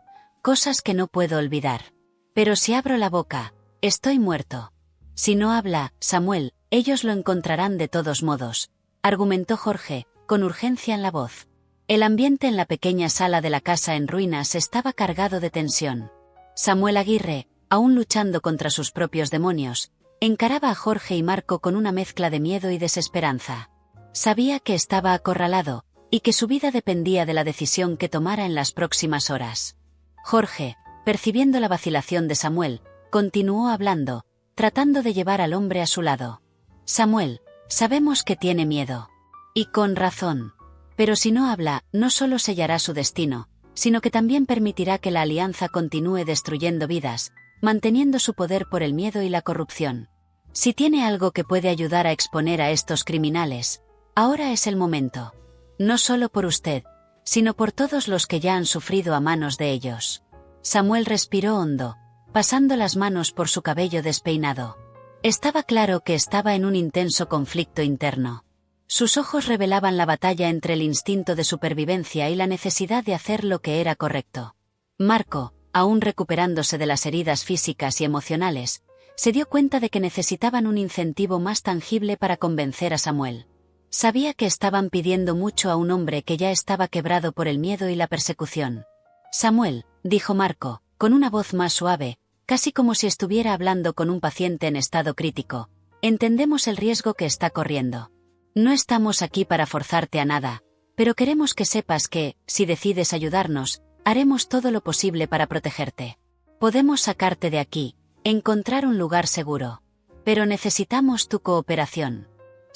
que no puedo olvidar. Pero si abro la boca, estoy muerto». «Si no habla, Samuel, ellos lo encontrarán de todos modos», argumentó Jorge, con urgencia en la voz. El ambiente en la pequeña sala de la casa en ruinas estaba cargado de tensión. Samuel Aguirre, aún luchando contra sus propios demonios, encaraba a Jorge y Marco con una mezcla de miedo y desesperanza. Sabía que estaba acorralado, y que su vida dependía de la decisión que tomara en las próximas horas. Jorge, percibiendo la vacilación de Samuel, continuó hablando, tratando de llevar al hombre a su lado. «Samuel, sabemos que tiene miedo. Y con razón. Pero si no habla, no solo sellará su destino, sino que también permitirá que la alianza continúe destruyendo vidas, manteniendo su poder por el miedo y la corrupción. Si tiene algo que puede ayudar a exponer a estos criminales, ahora es el momento. No solo por usted, sino por todos los que ya han sufrido a manos de ellos». Samuel respiró hondo, pasando las manos por su cabello despeinado. Estaba claro que estaba en un intenso conflicto interno. Sus ojos revelaban la batalla entre el instinto de supervivencia y la necesidad de hacer lo que era correcto. Marco, aún recuperándose de las heridas físicas y emocionales, se dio cuenta de que necesitaban un incentivo más tangible para convencer a Samuel. Sabía que estaban pidiendo mucho a un hombre que ya estaba quebrado por el miedo y la persecución. «Samuel», dijo Marco, con una voz más suave, casi como si estuviera hablando con un paciente en estado crítico, «entendemos el riesgo que está corriendo. No estamos aquí para forzarte a nada, pero queremos que sepas que, si decides ayudarnos, haremos todo lo posible para protegerte. Podemos sacarte de aquí, encontrar un lugar seguro. Pero necesitamos tu cooperación».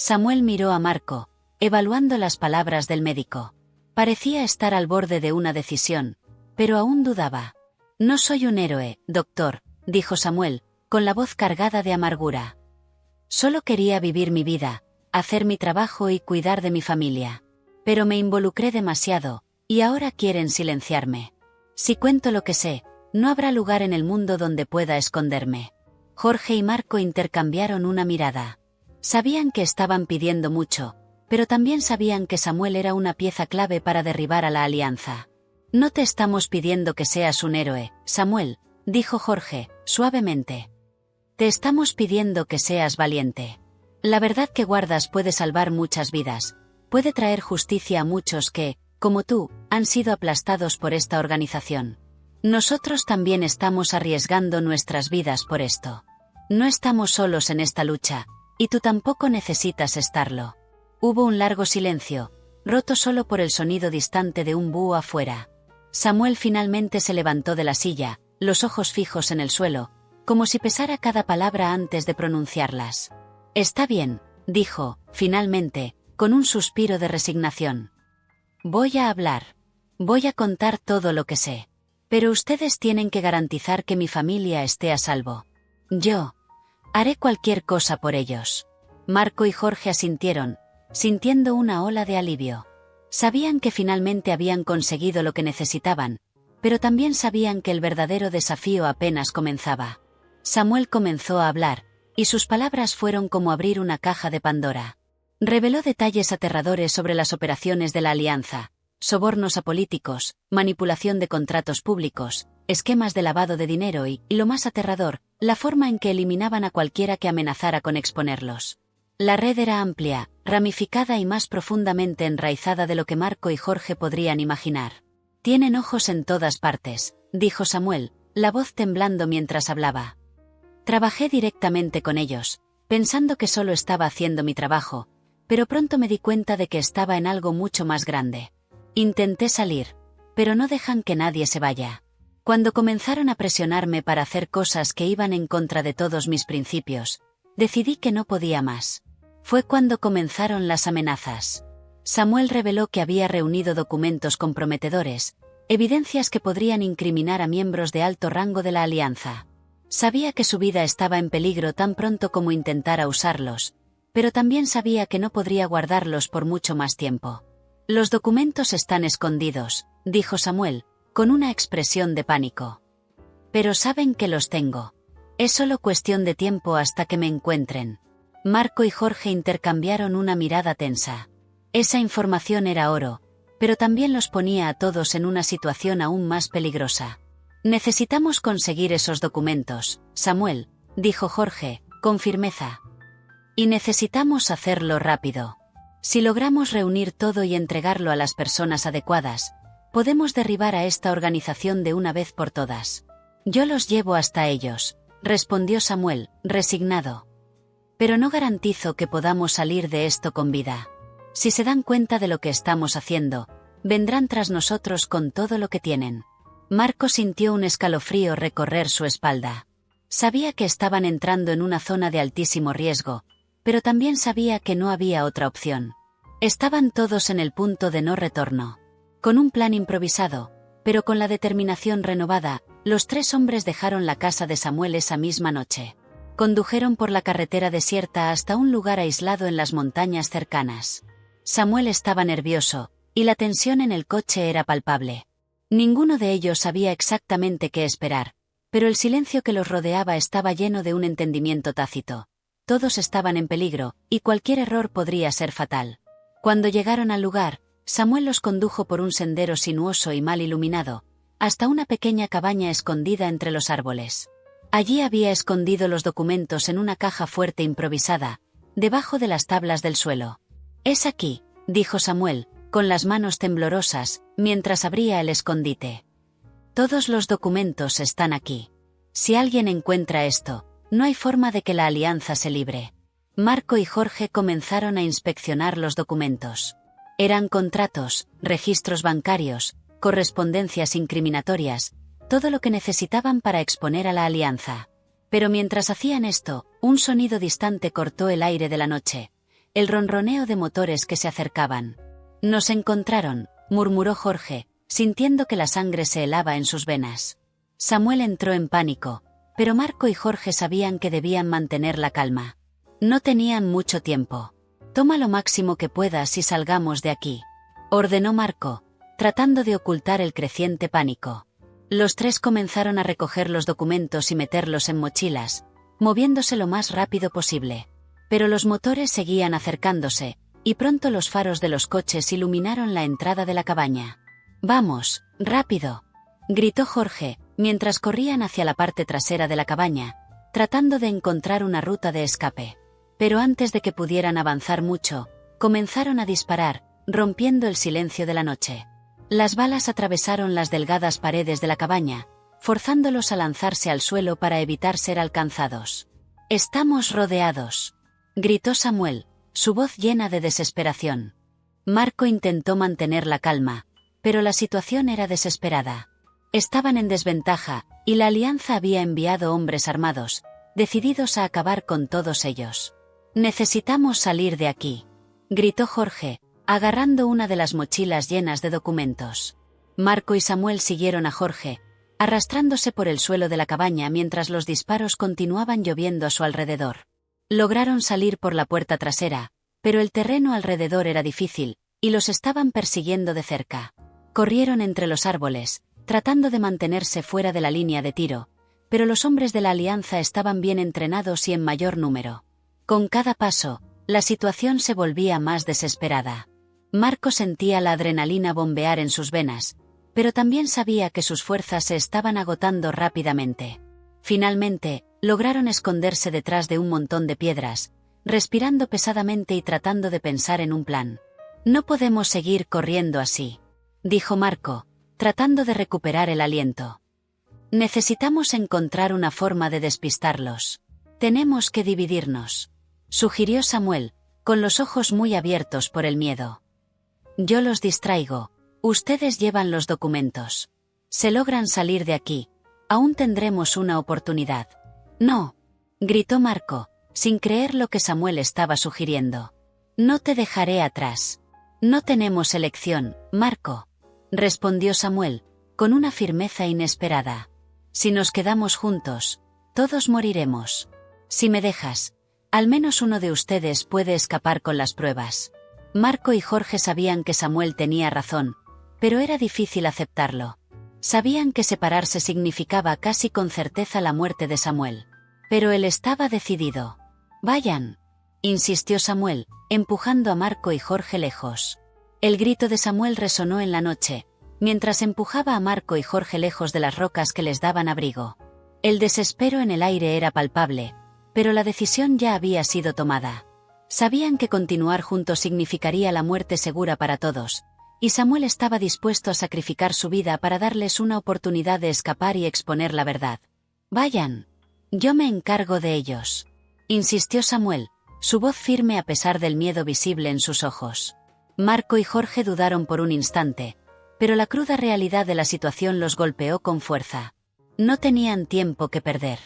Samuel miró a Marco, evaluando las palabras del médico. Parecía estar al borde de una decisión, pero aún dudaba. «No soy un héroe, doctor», dijo Samuel, con la voz cargada de amargura. Solo quería vivir mi vida, hacer mi trabajo y cuidar de mi familia. Pero me involucré demasiado, y ahora quieren silenciarme. Si cuento lo que sé, no habrá lugar en el mundo donde pueda esconderme. Jorge y Marco intercambiaron una mirada. Sabían que estaban pidiendo mucho, pero también sabían que Samuel era una pieza clave para derribar a la alianza. No te estamos pidiendo que seas un héroe, Samuel, dijo Jorge, suavemente. Te estamos pidiendo que seas valiente. La verdad que guardas puede salvar muchas vidas, puede traer justicia a muchos que, como tú, han sido aplastados por esta organización. Nosotros también estamos arriesgando nuestras vidas por esto. No estamos solos en esta lucha, y tú tampoco necesitas estarlo. Hubo un largo silencio, roto solo por el sonido distante de un búho afuera. Samuel finalmente se levantó de la silla, los ojos fijos en el suelo, como si pesara cada palabra antes de pronunciarlas. Está bien, dijo, finalmente, con un suspiro de resignación. Voy a hablar. Voy a contar todo lo que sé. Pero ustedes tienen que garantizar que mi familia esté a salvo. Yo haré cualquier cosa por ellos. Marco y Jorge asintieron, sintiendo una ola de alivio. Sabían que finalmente habían conseguido lo que necesitaban, pero también sabían que el verdadero desafío apenas comenzaba. Samuel comenzó a hablar, y sus palabras fueron como abrir una caja de Pandora. Reveló detalles aterradores sobre las operaciones de la alianza, sobornos a políticos, manipulación de contratos públicos, esquemas de lavado de dinero y, lo más aterrador, la forma en que eliminaban a cualquiera que amenazara con exponerlos. La red era amplia, ramificada y más profundamente enraizada de lo que Marco y Jorge podrían imaginar. Tienen ojos en todas partes, dijo Samuel, la voz temblando mientras hablaba. Trabajé directamente con ellos, pensando que solo estaba haciendo mi trabajo, pero pronto me di cuenta de que estaba en algo mucho más grande. Intenté salir, pero no dejan que nadie se vaya. Cuando comenzaron a presionarme para hacer cosas que iban en contra de todos mis principios, decidí que no podía más. Fue cuando comenzaron las amenazas. Samuel reveló que había reunido documentos comprometedores, evidencias que podrían incriminar a miembros de alto rango de la alianza. Sabía que su vida estaba en peligro tan pronto como intentara usarlos, pero también sabía que no podría guardarlos por mucho más tiempo. Los documentos están escondidos, dijo Samuel, con una expresión de pánico. Pero saben que los tengo. Es solo cuestión de tiempo hasta que me encuentren. Marco y Jorge intercambiaron una mirada tensa. Esa información era oro, pero también los ponía a todos en una situación aún más peligrosa. Necesitamos conseguir esos documentos, Samuel, dijo Jorge, con firmeza. Y necesitamos hacerlo rápido. Si logramos reunir todo y entregarlo a las personas adecuadas, podemos derribar a esta organización de una vez por todas. Yo los llevo hasta ellos, respondió Samuel, resignado. Pero no garantizo que podamos salir de esto con vida. Si se dan cuenta de lo que estamos haciendo, vendrán tras nosotros con todo lo que tienen. Marco sintió un escalofrío recorrer su espalda. Sabía que estaban entrando en una zona de altísimo riesgo, pero también sabía que no había otra opción. Estaban todos en el punto de no retorno. Con un plan improvisado, pero con la determinación renovada, los tres hombres dejaron la casa de Samuel esa misma noche. Condujeron por la carretera desierta hasta un lugar aislado en las montañas cercanas. Samuel estaba nervioso, y la tensión en el coche era palpable. Ninguno de ellos sabía exactamente qué esperar, pero el silencio que los rodeaba estaba lleno de un entendimiento tácito. Todos estaban en peligro, y cualquier error podría ser fatal. Cuando llegaron al lugar, Samuel los condujo por un sendero sinuoso y mal iluminado, hasta una pequeña cabaña escondida entre los árboles. Allí había escondido los documentos en una caja fuerte improvisada, debajo de las tablas del suelo. «Es aquí», dijo Samuel, con las manos temblorosas, mientras abría el escondite. «Todos los documentos están aquí. Si alguien encuentra esto, no hay forma de que la alianza se libre». Marco y Jorge comenzaron a inspeccionar los documentos. Eran contratos, registros bancarios, correspondencias incriminatorias, todo lo que necesitaban para exponer a la alianza. Pero mientras hacían esto, un sonido distante cortó el aire de la noche, el ronroneo de motores que se acercaban. «Nos encontraron», murmuró Jorge, sintiendo que la sangre se helaba en sus venas. Samuel entró en pánico. pero Marco y Jorge sabían que debían mantener la calma. No tenían mucho tiempo. «Toma lo máximo que puedas y salgamos de aquí», ordenó Marco, tratando de ocultar el creciente pánico. Los tres comenzaron a recoger los documentos y meterlos en mochilas, moviéndose lo más rápido posible. Pero los motores seguían acercándose, y pronto los faros de los coches iluminaron la entrada de la cabaña. «Vamos, rápido», gritó Jorge, mientras corrían hacia la parte trasera de la cabaña, tratando de encontrar una ruta de escape. Pero antes de que pudieran avanzar mucho, comenzaron a disparar, rompiendo el silencio de la noche. Las balas atravesaron las delgadas paredes de la cabaña, forzándolos a lanzarse al suelo para evitar ser alcanzados. «Estamos rodeados», gritó Samuel, su voz llena de desesperación. Marco intentó mantener la calma, pero la situación era desesperada. Estaban en desventaja, y la Alianza había enviado hombres armados, decididos a acabar con todos ellos. «Necesitamos salir de aquí», gritó Jorge, agarrando una de las mochilas llenas de documentos. Marco y Samuel siguieron a Jorge, arrastrándose por el suelo de la cabaña mientras los disparos continuaban lloviendo a su alrededor. Lograron salir por la puerta trasera, pero el terreno alrededor era difícil, y los estaban persiguiendo de cerca. Corrieron entre los árboles, tratando de mantenerse fuera de la línea de tiro, pero los hombres de la Alianza estaban bien entrenados y en mayor número. Con cada paso, la situación se volvía más desesperada. Marco sentía la adrenalina bombear en sus venas, pero también sabía que sus fuerzas se estaban agotando rápidamente. Finalmente, lograron esconderse detrás de un montón de piedras, respirando pesadamente y tratando de pensar en un plan. «No podemos seguir corriendo así», dijo Marco, tratando de recuperar el aliento. «Necesitamos encontrar una forma de despistarlos. Tenemos que dividirnos», sugirió Samuel, con los ojos muy abiertos por el miedo. «Yo los distraigo, ustedes llevan los documentos. Si logran salir de aquí, aún tendremos una oportunidad». «No», gritó Marco, sin creer lo que Samuel estaba sugiriendo. «No te dejaré atrás. No tenemos elección, Marco», respondió Samuel, con una firmeza inesperada. «Si nos quedamos juntos, todos moriremos. Si me dejas, al menos uno de ustedes puede escapar con las pruebas». Marco y Jorge sabían que Samuel tenía razón, pero era difícil aceptarlo. Sabían que separarse significaba casi con certeza la muerte de Samuel. Pero él estaba decidido. «Vayan», insistió Samuel, empujando a Marco y Jorge lejos. El grito de Samuel resonó en la noche, mientras empujaba a Marco y Jorge lejos de las rocas que les daban abrigo. El desespero en el aire era palpable, pero la decisión ya había sido tomada. Sabían que continuar juntos significaría la muerte segura para todos, y Samuel estaba dispuesto a sacrificar su vida para darles una oportunidad de escapar y exponer la verdad. «Vayan. Yo me encargo de ellos», insistió Samuel, su voz firme a pesar del miedo visible en sus ojos. Marco y Jorge dudaron por un instante, pero la cruda realidad de la situación los golpeó con fuerza. No tenían tiempo que perder.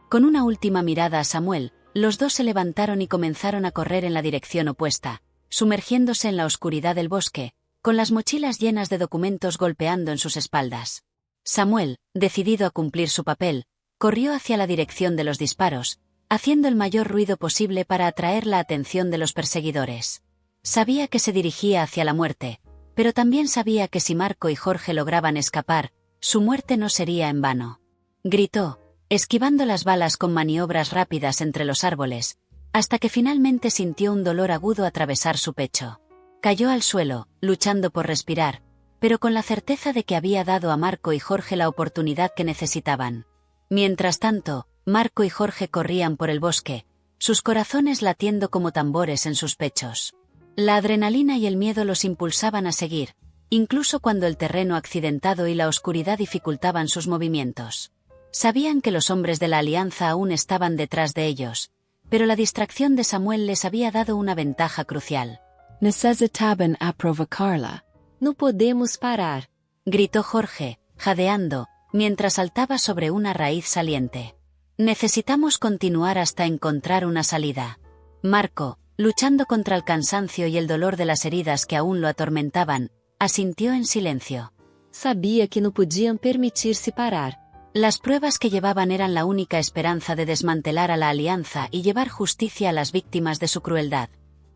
Con una última mirada a Samuel, los dos se levantaron y comenzaron a correr en la dirección opuesta, sumergiéndose en la oscuridad del bosque, con las mochilas llenas de documentos golpeando en sus espaldas. Samuel, decidido a cumplir su papel, corrió hacia la dirección de los disparos, haciendo el mayor ruido posible para atraer la atención de los perseguidores. Sabía que se dirigía hacia la muerte, pero también sabía que si Marco y Jorge lograban escapar, su muerte no sería en vano. Gritó, esquivando las balas con maniobras rápidas entre los árboles, hasta que finalmente sintió un dolor agudo atravesar su pecho. Cayó al suelo, luchando por respirar, pero con la certeza de que había dado a Marco y Jorge la oportunidad que necesitaban. Mientras tanto, Marco y Jorge corrían por el bosque, sus corazones latiendo como tambores en sus pechos. La adrenalina y el miedo los impulsaban a seguir, incluso cuando el terreno accidentado y la oscuridad dificultaban sus movimientos. Sabían que los hombres de la Alianza aún estaban detrás de ellos, pero la distracción de Samuel les había dado una ventaja crucial. Necesitaban provocarla. No podemos parar, gritó Jorge, jadeando, mientras saltaba sobre una raíz saliente. Necesitamos continuar hasta encontrar una salida. Marco, luchando contra el cansancio y el dolor de las heridas que aún lo atormentaban, asintió en silencio. Sabía que no podían permitir-se parar. Las pruebas que llevaban eran la única esperanza de desmantelar a la Alianza y llevar justicia a las víctimas de su crueldad.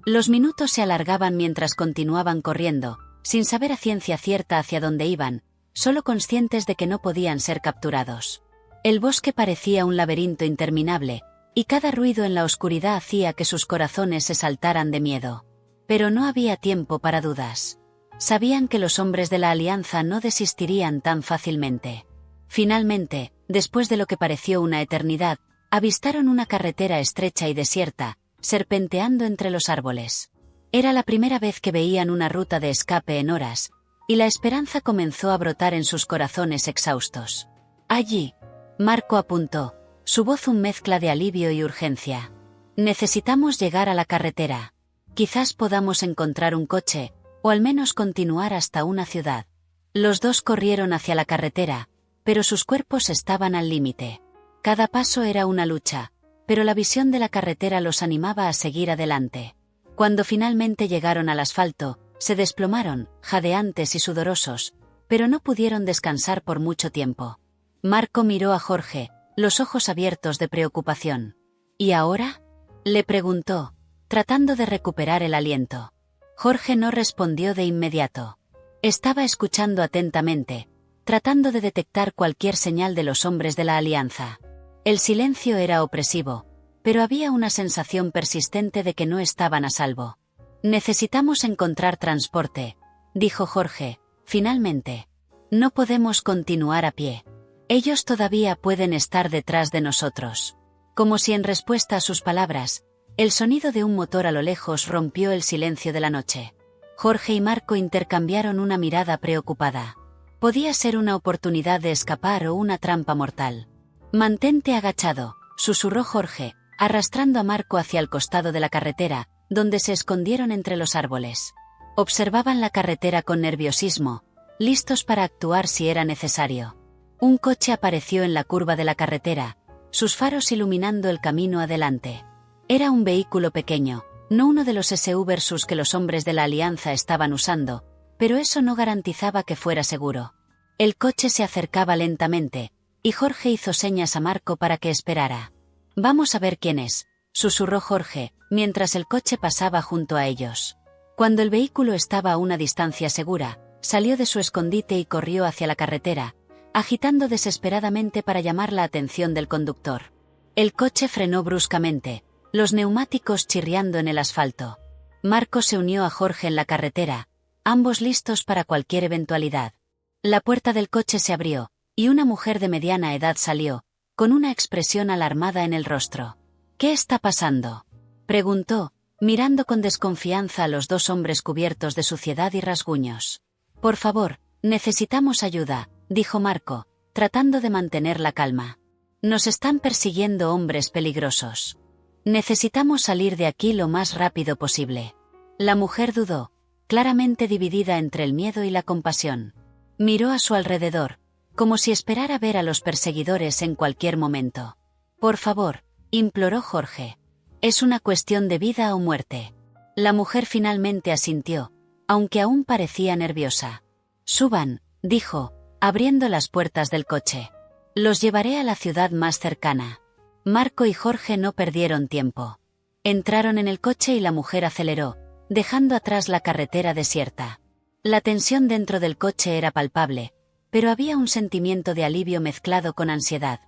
Los minutos se alargaban mientras continuaban corriendo, sin saber a ciencia cierta hacia dónde iban, solo conscientes de que no podían ser capturados. El bosque parecía un laberinto interminable, y cada ruido en la oscuridad hacía que sus corazones se saltaran de miedo. Pero no había tiempo para dudas. Sabían que los hombres de la Alianza no desistirían tan fácilmente. Finalmente, después de lo que pareció una eternidad, avistaron una carretera estrecha y desierta, serpenteando entre los árboles. Era la primera vez que veían una ruta de escape en horas, y la esperanza comenzó a brotar en sus corazones exhaustos. Allí, Marco apuntó, su voz un mezcla de alivio y urgencia. Necesitamos llegar a la carretera. Quizás podamos encontrar un coche, o al menos continuar hasta una ciudad. Los dos corrieron hacia la carretera, pero sus cuerpos estaban al límite. Cada paso era una lucha, pero la visión de la carretera los animaba a seguir adelante. Cuando finalmente llegaron al asfalto, se desplomaron, jadeantes y sudorosos, pero no pudieron descansar por mucho tiempo. Marco miró a Jorge, los ojos abiertos de preocupación. ¿Y ahora?, le preguntó, tratando de recuperar el aliento. Jorge no respondió de inmediato. Estaba escuchando atentamente, tratando de detectar cualquier señal de los hombres de la Alianza. El silencio era opresivo, pero había una sensación persistente de que no estaban a salvo. Necesitamos encontrar transporte, dijo Jorge, finalmente. No podemos continuar a pie. Ellos todavía pueden estar detrás de nosotros. Como si en respuesta a sus palabras, el sonido de un motor a lo lejos rompió el silencio de la noche. Jorge y Marco intercambiaron una mirada preocupada. Podía ser una oportunidad de escapar o una trampa mortal. Mantente agachado, susurró Jorge, arrastrando a Marco hacia el costado de la carretera, donde se escondieron entre los árboles. Observaban la carretera con nerviosismo, listos para actuar si era necesario. Un coche apareció en la curva de la carretera, sus faros iluminando el camino adelante. Era un vehículo pequeño, no uno de los SUVs que los hombres de la Alianza estaban usando, pero eso no garantizaba que fuera seguro. El coche se acercaba lentamente, y Jorge hizo señas a Marco para que esperara. «Vamos a ver quién es», susurró Jorge, mientras el coche pasaba junto a ellos. Cuando el vehículo estaba a una distancia segura, salió de su escondite y corrió hacia la carretera, agitando desesperadamente para llamar la atención del conductor. El coche frenó bruscamente, los neumáticos chirriando en el asfalto. Marco se unió a Jorge en la carretera, ambos listos para cualquier eventualidad. La puerta del coche se abrió, y una mujer de mediana edad salió, con una expresión alarmada en el rostro. «¿Qué está pasando?», preguntó, mirando con desconfianza a los dos hombres cubiertos de suciedad y rasguños. «Por favor, necesitamos ayuda», dijo Marco, tratando de mantener la calma. «Nos están persiguiendo hombres peligrosos. Necesitamos salir de aquí lo más rápido posible». La mujer dudó, claramente dividida entre el miedo y la compasión. Miró a su alrededor, como si esperara ver a los perseguidores en cualquier momento. «Por favor», imploró Jorge. «Es una cuestión de vida o muerte». La mujer finalmente asintió, aunque aún parecía nerviosa. «Suban», dijo, abriendo las puertas del coche. «Los llevaré a la ciudad más cercana». Marco y Jorge no perdieron tiempo. Entraron en el coche y la mujer aceleró, dejando atrás la carretera desierta. La tensión dentro del coche era palpable, pero había un sentimiento de alivio mezclado con ansiedad.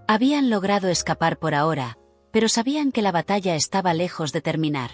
Habían logrado escapar por ahora, pero sabían que la batalla estaba lejos de terminar.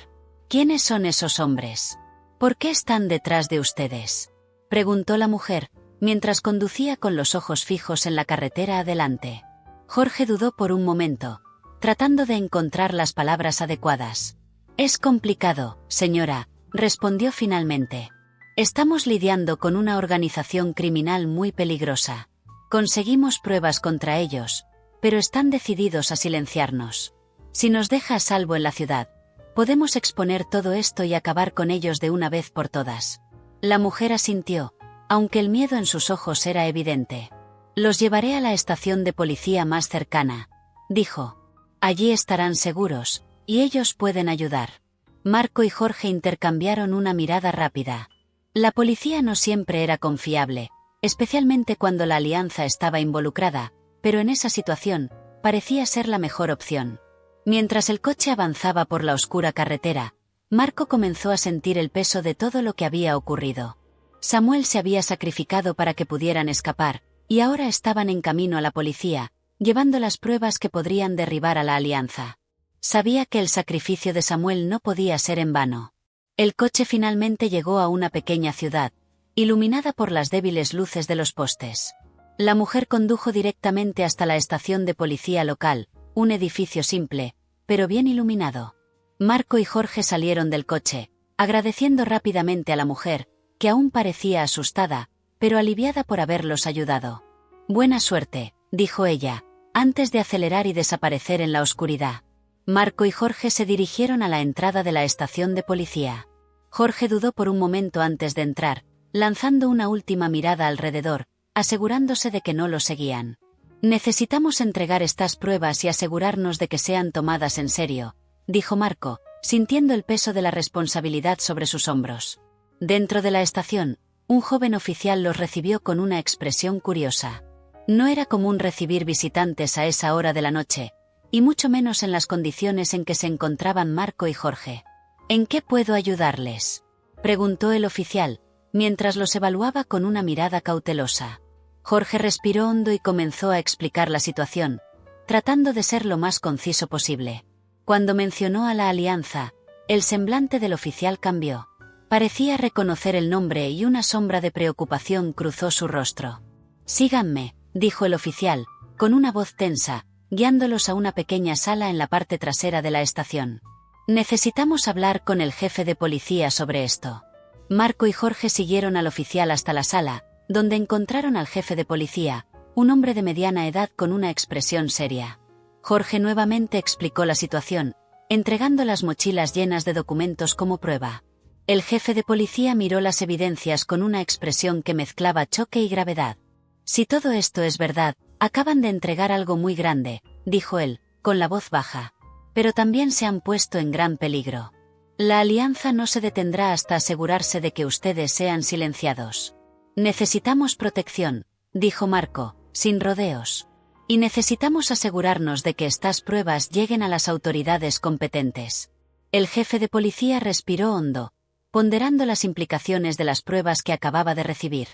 «¿Quiénes son esos hombres? ¿Por qué están detrás de ustedes?», preguntó la mujer, mientras conducía con los ojos fijos en la carretera adelante. Jorge dudó por un momento, tratando de encontrar las palabras adecuadas. «Es complicado, señora», respondió finalmente. «Estamos lidiando con una organización criminal muy peligrosa. Conseguimos pruebas contra ellos, pero están decididos a silenciarnos. Si nos deja a salvo en la ciudad, podemos exponer todo esto y acabar con ellos de una vez por todas». La mujer asintió, aunque el miedo en sus ojos era evidente. «Los llevaré a la estación de policía más cercana», dijo. «Allí estarán seguros, y ellos pueden ayudar». Marco y Jorge intercambiaron una mirada rápida. La policía no siempre era confiable, especialmente cuando la Alianza estaba involucrada, pero en esa situación, parecía ser la mejor opción. Mientras el coche avanzaba por la oscura carretera, Marco comenzó a sentir el peso de todo lo que había ocurrido. Samuel se había sacrificado para que pudieran escapar, y ahora estaban en camino a la policía, llevando las pruebas que podrían derribar a la alianza. Sabía que el sacrificio de Samuel no podía ser en vano. El coche finalmente llegó a una pequeña ciudad, iluminada por las débiles luces de los postes. La mujer condujo directamente hasta la estación de policía local, un edificio simple, pero bien iluminado. Marco y Jorge salieron del coche, agradeciendo rápidamente a la mujer, que aún parecía asustada, pero aliviada por haberlos ayudado. «Buena suerte», dijo ella, antes de acelerar y desaparecer en la oscuridad. Marco y Jorge se dirigieron a la entrada de la estación de policía. Jorge dudó por un momento antes de entrar, lanzando una última mirada alrededor, asegurándose de que no lo seguían. «Necesitamos entregar estas pruebas y asegurarnos de que sean tomadas en serio», dijo Marco, sintiendo el peso de la responsabilidad sobre sus hombros. Dentro de la estación, un joven oficial los recibió con una expresión curiosa. No era común recibir visitantes a esa hora de la noche, y mucho menos en las condiciones en que se encontraban Marco y Jorge. «¿En qué puedo ayudarles?», preguntó el oficial, mientras los evaluaba con una mirada cautelosa. Jorge respiró hondo y comenzó a explicar la situación, tratando de ser lo más conciso posible. Cuando mencionó a la alianza, el semblante del oficial cambió. Parecía reconocer el nombre y una sombra de preocupación cruzó su rostro. «Síganme», dijo el oficial, con una voz tensa, guiándolos a una pequeña sala en la parte trasera de la estación. «Necesitamos hablar con el jefe de policía sobre esto». Marco y Jorge siguieron al oficial hasta la sala, donde encontraron al jefe de policía, un hombre de mediana edad con una expresión seria. Jorge nuevamente explicó la situación, entregando las mochilas llenas de documentos como prueba. El jefe de policía miró las evidencias con una expresión que mezclaba choque y gravedad. «Si todo esto es verdad, acaban de entregar algo muy grande», dijo él, con la voz baja. «Pero también se han puesto en gran peligro. La alianza no se detendrá hasta asegurarse de que ustedes sean silenciados». «Necesitamos protección», dijo Marco, sin rodeos. «Y necesitamos asegurarnos de que estas pruebas lleguen a las autoridades competentes». El jefe de policía respiró hondo, ponderando las implicaciones de las pruebas que acababa de recibir.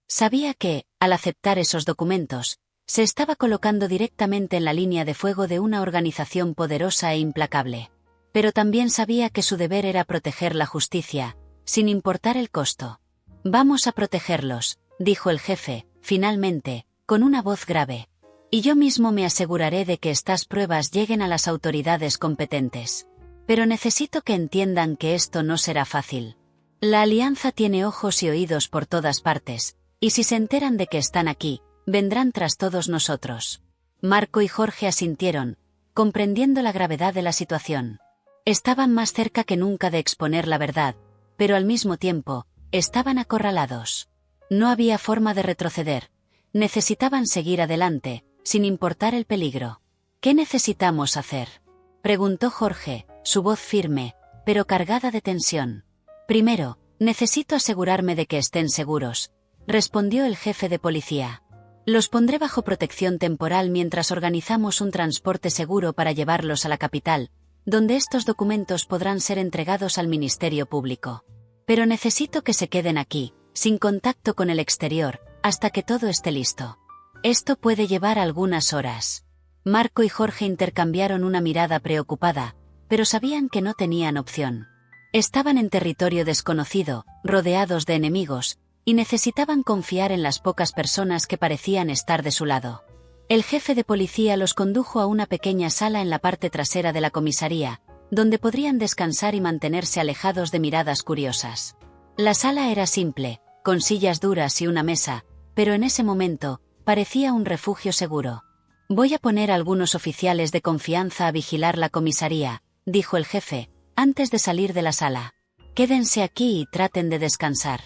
Sabía que, al aceptar esos documentos, se estaba colocando directamente en la línea de fuego de una organización poderosa e implacable. Pero también sabía que su deber era proteger la justicia, sin importar el costo. «Vamos a protegerlos», dijo el jefe, finalmente, con una voz grave. «Y yo mismo me aseguraré de que estas pruebas lleguen a las autoridades competentes. Pero necesito que entiendan que esto no será fácil. La alianza tiene ojos y oídos por todas partes, y si se enteran de que están aquí, vendrán tras todos nosotros». Marco y Jorge asintieron, comprendiendo la gravedad de la situación. Estaban más cerca que nunca de exponer la verdad, pero al mismo tiempo, estaban acorralados. No había forma de retroceder. Necesitaban seguir adelante, sin importar el peligro. «¿Qué necesitamos hacer?», preguntó Jorge, su voz firme, pero cargada de tensión. «Primero, necesito asegurarme de que estén seguros», respondió el jefe de policía. «Los pondré bajo protección temporal mientras organizamos un transporte seguro para llevarlos a la capital, donde estos documentos podrán ser entregados al Ministerio Público. Pero necesito que se queden aquí, sin contacto con el exterior, hasta que todo esté listo. Esto puede llevar algunas horas». Marco y Jorge intercambiaron una mirada preocupada, pero sabían que no tenían opción. Estaban en territorio desconocido, rodeados de enemigos, y necesitaban confiar en las pocas personas que parecían estar de su lado. El jefe de policía los condujo a una pequeña sala en la parte trasera de la comisaría, donde podrían descansar y mantenerse alejados de miradas curiosas. La sala era simple, con sillas duras y una mesa, pero en ese momento, parecía un refugio seguro. «Voy a poner a algunos oficiales de confianza a vigilar la comisaría», dijo el jefe, antes de salir de la sala. «Quédense aquí y traten de descansar.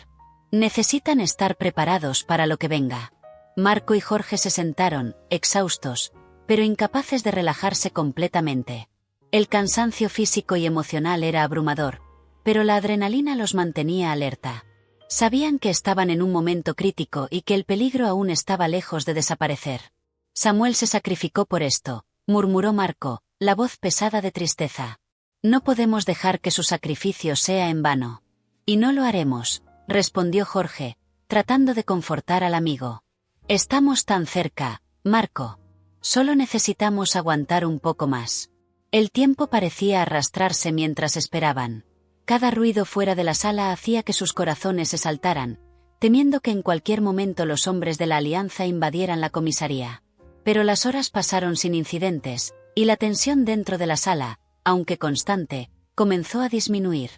Necesitan estar preparados para lo que venga». Marco y Jorge se sentaron, exhaustos, pero incapaces de relajarse completamente. El cansancio físico y emocional era abrumador, pero la adrenalina los mantenía alerta. Sabían que estaban en un momento crítico y que el peligro aún estaba lejos de desaparecer. Samuel se sacrificó por esto, murmuró Marco, la voz pesada de tristeza. No podemos dejar que su sacrificio sea en vano. Y no lo haremos, respondió Jorge, tratando de confortar al amigo. Estamos tan cerca, Marco. Solo necesitamos aguantar un poco más. El tiempo parecía arrastrarse mientras esperaban. Cada ruido fuera de la sala hacía que sus corazones se saltaran, temiendo que en cualquier momento los hombres de la Alianza invadieran la comisaría. Pero las horas pasaron sin incidentes, y la tensión dentro de la sala, aunque constante, comenzó a disminuir.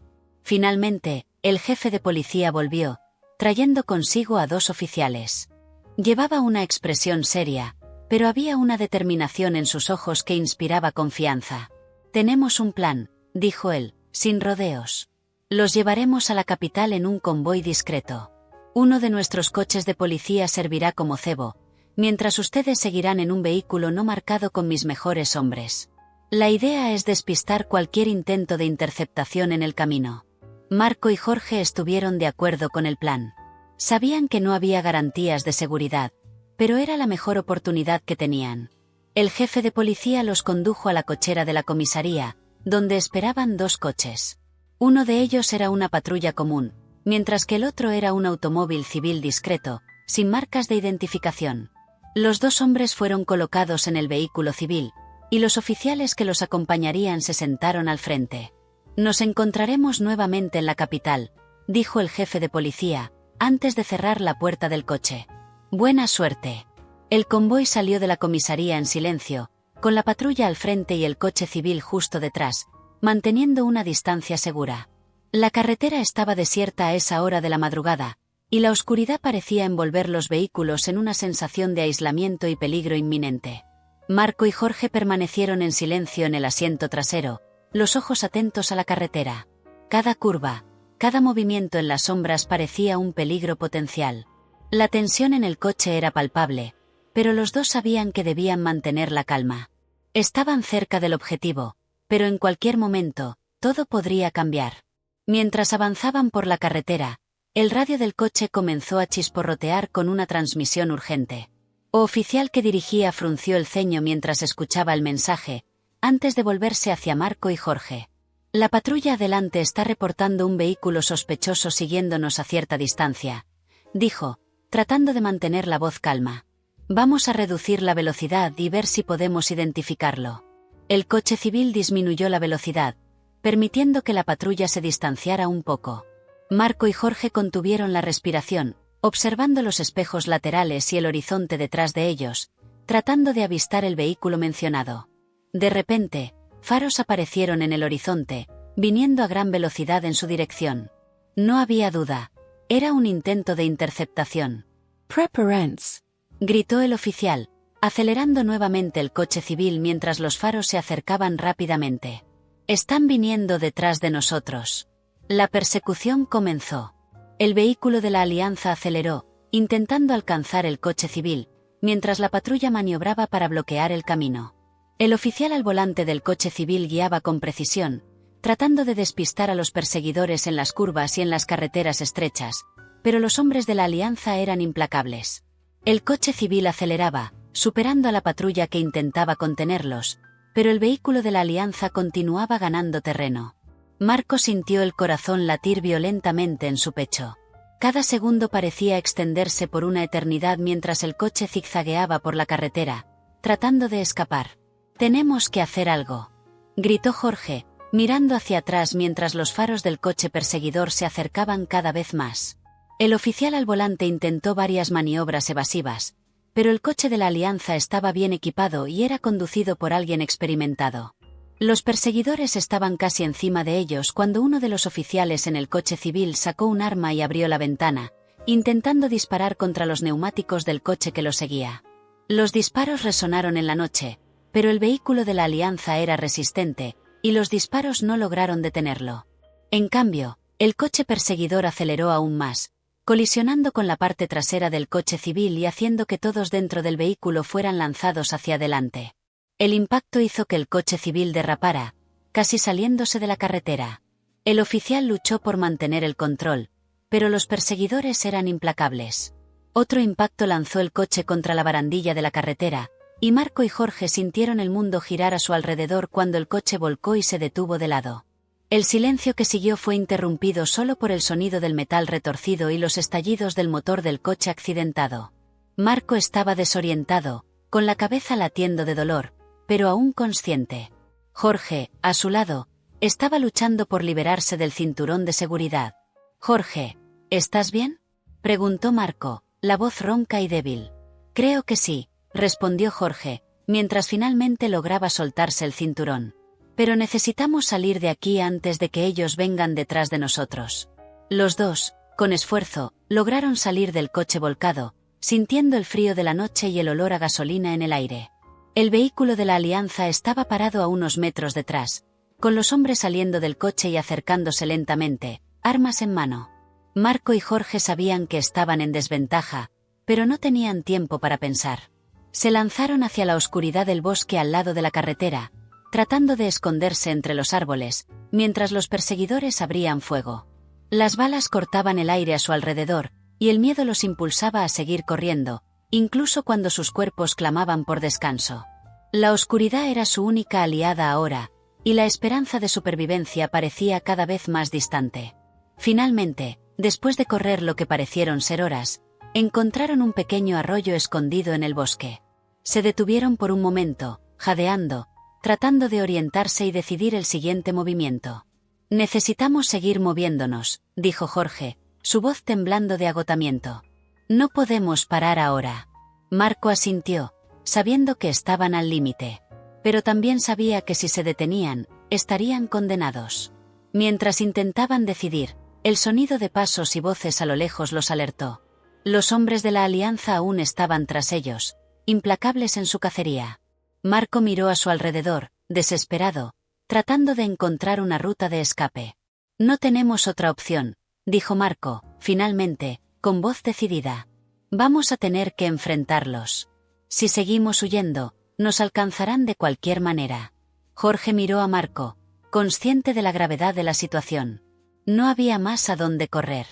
Finalmente, el jefe de policía volvió, trayendo consigo a 2 oficiales. Llevaba una expresión seria, pero había una determinación en sus ojos que inspiraba confianza. «Tenemos un plan», dijo él, sin rodeos. «Los llevaremos a la capital en un convoy discreto. Uno de nuestros coches de policía servirá como cebo, mientras ustedes seguirán en un vehículo no marcado con mis mejores hombres. La idea es despistar cualquier intento de interceptación en el camino». Marco y Jorge estuvieron de acuerdo con el plan. Sabían que no había garantías de seguridad, pero era la mejor oportunidad que tenían. El jefe de policía los condujo a la cochera de la comisaría, donde esperaban 2 coches. Uno de ellos era una patrulla común, mientras que el otro era un automóvil civil discreto, sin marcas de identificación. Los 2 hombres fueron colocados en el vehículo civil, y los oficiales que los acompañarían se sentaron al frente. «Nos encontraremos nuevamente en la capital», dijo el jefe de policía, antes de cerrar la puerta del coche. «Buena suerte». El convoy salió de la comisaría en silencio, con la patrulla al frente y el coche civil justo detrás, manteniendo una distancia segura. La carretera estaba desierta a esa hora de la madrugada, y la oscuridad parecía envolver los vehículos en una sensación de aislamiento y peligro inminente. Marco y Jorge permanecieron en silencio en el asiento trasero, los ojos atentos a la carretera. Cada curva, cada movimiento en las sombras parecía un peligro potencial. La tensión en el coche era palpable, pero los 2 sabían que debían mantener la calma. Estaban cerca del objetivo, pero en cualquier momento, todo podría cambiar. Mientras avanzaban por la carretera, el radio del coche comenzó a chisporrotear con una transmisión urgente. El oficial que dirigía frunció el ceño mientras escuchaba el mensaje, antes de volverse hacia Marco y Jorge. «La patrulla adelante está reportando un vehículo sospechoso siguiéndonos a cierta distancia», dijo, tratando de mantener la voz calma. «Vamos a reducir la velocidad y ver si podemos identificarlo». El coche civil disminuyó la velocidad, permitiendo que la patrulla se distanciara un poco. Marco y Jorge contuvieron la respiración, observando los espejos laterales y el horizonte detrás de ellos, tratando de avistar el vehículo mencionado. De repente, faros aparecieron en el horizonte, viniendo a gran velocidad en su dirección. No había duda, era un intento de interceptación. Preference, gritó el oficial, acelerando nuevamente el coche civil mientras los faros se acercaban rápidamente. «Están viniendo detrás de nosotros». La persecución comenzó. El vehículo de la Alianza aceleró, intentando alcanzar el coche civil, mientras la patrulla maniobraba para bloquear el camino. El oficial al volante del coche civil guiaba con precisión, tratando de despistar a los perseguidores en las curvas y en las carreteras estrechas, pero los hombres de la Alianza eran implacables. El coche civil aceleraba, superando a la patrulla que intentaba contenerlos, pero el vehículo de la Alianza continuaba ganando terreno. Marco sintió el corazón latir violentamente en su pecho. Cada segundo parecía extenderse por una eternidad mientras el coche zigzagueaba por la carretera, tratando de escapar. «Tenemos que hacer algo», gritó Jorge, mirando hacia atrás mientras los faros del coche perseguidor se acercaban cada vez más. El oficial al volante intentó varias maniobras evasivas, pero el coche de la Alianza estaba bien equipado y era conducido por alguien experimentado. Los perseguidores estaban casi encima de ellos cuando uno de los oficiales en el coche civil sacó un arma y abrió la ventana, intentando disparar contra los neumáticos del coche que lo seguía. Los disparos resonaron en la noche, pero el vehículo de la Alianza era resistente, y los disparos no lograron detenerlo. En cambio, el coche perseguidor aceleró aún más, colisionando con la parte trasera del coche civil y haciendo que todos dentro del vehículo fueran lanzados hacia adelante. El impacto hizo que el coche civil derrapara, casi saliéndose de la carretera. El oficial luchó por mantener el control, pero los perseguidores eran implacables. Otro impacto lanzó el coche contra la barandilla de la carretera, y Marco y Jorge sintieron el mundo girar a su alrededor cuando el coche volcó y se detuvo de lado. El silencio que siguió fue interrumpido solo por el sonido del metal retorcido y los estallidos del motor del coche accidentado. Marco estaba desorientado, con la cabeza latiendo de dolor, pero aún consciente. Jorge, a su lado, estaba luchando por liberarse del cinturón de seguridad. «Jorge, ¿estás bien?», preguntó Marco, la voz ronca y débil. «Creo que sí», respondió Jorge, mientras finalmente lograba soltarse el cinturón. «Pero necesitamos salir de aquí antes de que ellos vengan detrás de nosotros». Los dos, con esfuerzo, lograron salir del coche volcado, sintiendo el frío de la noche y el olor a gasolina en el aire. El vehículo de la Alianza estaba parado a unos metros detrás, con los hombres saliendo del coche y acercándose lentamente, armas en mano. Marco y Jorge sabían que estaban en desventaja, pero no tenían tiempo para pensar. Se lanzaron hacia la oscuridad del bosque al lado de la carretera, tratando de esconderse entre los árboles, mientras los perseguidores abrían fuego. Las balas cortaban el aire a su alrededor, y el miedo los impulsaba a seguir corriendo, incluso cuando sus cuerpos clamaban por descanso. La oscuridad era su única aliada ahora, y la esperanza de supervivencia parecía cada vez más distante. Finalmente, después de correr lo que parecieron ser horas, encontraron un pequeño arroyo escondido en el bosque. Se detuvieron por un momento, jadeando, tratando de orientarse y decidir el siguiente movimiento. «Necesitamos seguir moviéndonos», dijo Jorge, su voz temblando de agotamiento. «No podemos parar ahora». Marco asintió, sabiendo que estaban al límite. Pero también sabía que si se detenían, estarían condenados. Mientras intentaban decidir, el sonido de pasos y voces a lo lejos los alertó. Los hombres de la Alianza aún estaban tras ellos, implacables en su cacería. Marco miró a su alrededor, desesperado, tratando de encontrar una ruta de escape. «No tenemos otra opción», dijo Marco, finalmente, con voz decidida. «Vamos a tener que enfrentarlos. Si seguimos huyendo, nos alcanzarán de cualquier manera». Jorge miró a Marco, consciente de la gravedad de la situación. No había más a dónde correr.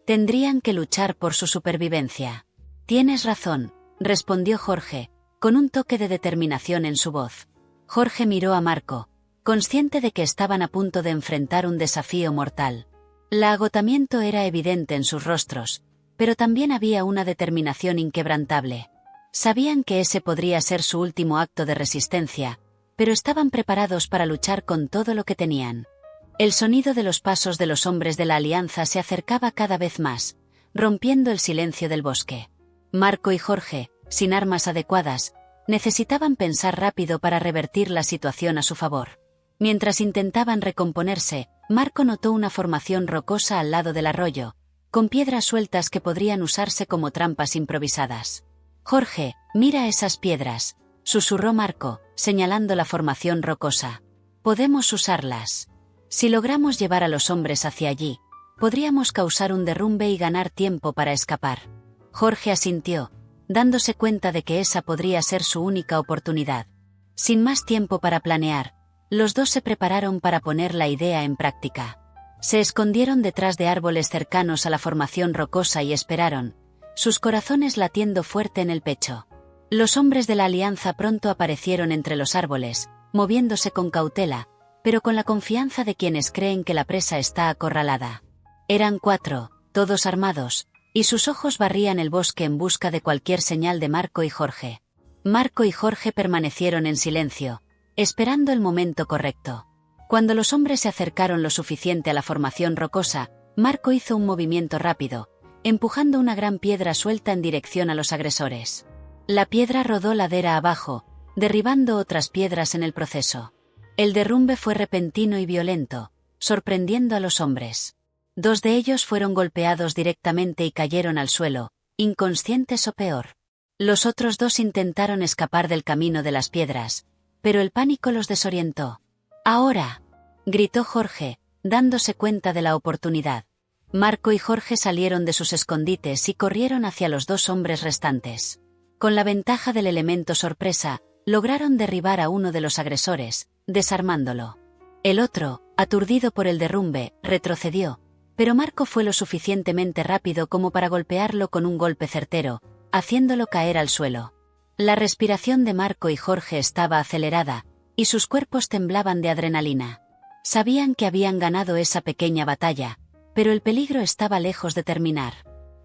Tendrían que luchar por su supervivencia. «Tienes razón», respondió Jorge, con un toque de determinación en su voz. Jorge miró a Marco, consciente de que estaban a punto de enfrentar un desafío mortal. El agotamiento era evidente en sus rostros, pero también había una determinación inquebrantable. Sabían que ese podría ser su último acto de resistencia, pero estaban preparados para luchar con todo lo que tenían. El sonido de los pasos de los hombres de la Alianza se acercaba cada vez más, rompiendo el silencio del bosque. Marco y Jorge, sin armas adecuadas, necesitaban pensar rápido para revertir la situación a su favor. Mientras intentaban recomponerse, Marco notó una formación rocosa al lado del arroyo, con piedras sueltas que podrían usarse como trampas improvisadas. «Jorge, mira esas piedras», susurró Marco, señalando la formación rocosa. «Podemos usarlas. Si logramos llevar a los hombres hacia allí, podríamos causar un derrumbe y ganar tiempo para escapar». Jorge asintió, dándose cuenta de que esa podría ser su única oportunidad. Sin más tiempo para planear, los dos se prepararon para poner la idea en práctica. Se escondieron detrás de árboles cercanos a la formación rocosa y esperaron, sus corazones latiendo fuerte en el pecho. Los hombres de la Alianza pronto aparecieron entre los árboles, moviéndose con cautela, pero con la confianza de quienes creen que la presa está acorralada. Eran 4, todos armados, y sus ojos barrían el bosque en busca de cualquier señal de Marco y Jorge. Marco y Jorge permanecieron en silencio, esperando el momento correcto. Cuando los hombres se acercaron lo suficiente a la formación rocosa, Marco hizo un movimiento rápido, empujando una gran piedra suelta en dirección a los agresores. La piedra rodó ladera abajo, derribando otras piedras en el proceso. El derrumbe fue repentino y violento, sorprendiendo a los hombres. 2 de ellos fueron golpeados directamente y cayeron al suelo, inconscientes o peor. Los otros 2 intentaron escapar del camino de las piedras, pero el pánico los desorientó. «¡Ahora!», gritó Jorge, dándose cuenta de la oportunidad. Marco y Jorge salieron de sus escondites y corrieron hacia los 2 hombres restantes. Con la ventaja del elemento sorpresa, lograron derribar a uno de los agresores, desarmándolo. El otro, aturdido por el derrumbe, retrocedió, pero Marco fue lo suficientemente rápido como para golpearlo con un golpe certero, haciéndolo caer al suelo. La respiración de Marco y Jorge estaba acelerada, y sus cuerpos temblaban de adrenalina. Sabían que habían ganado esa pequeña batalla, pero el peligro estaba lejos de terminar.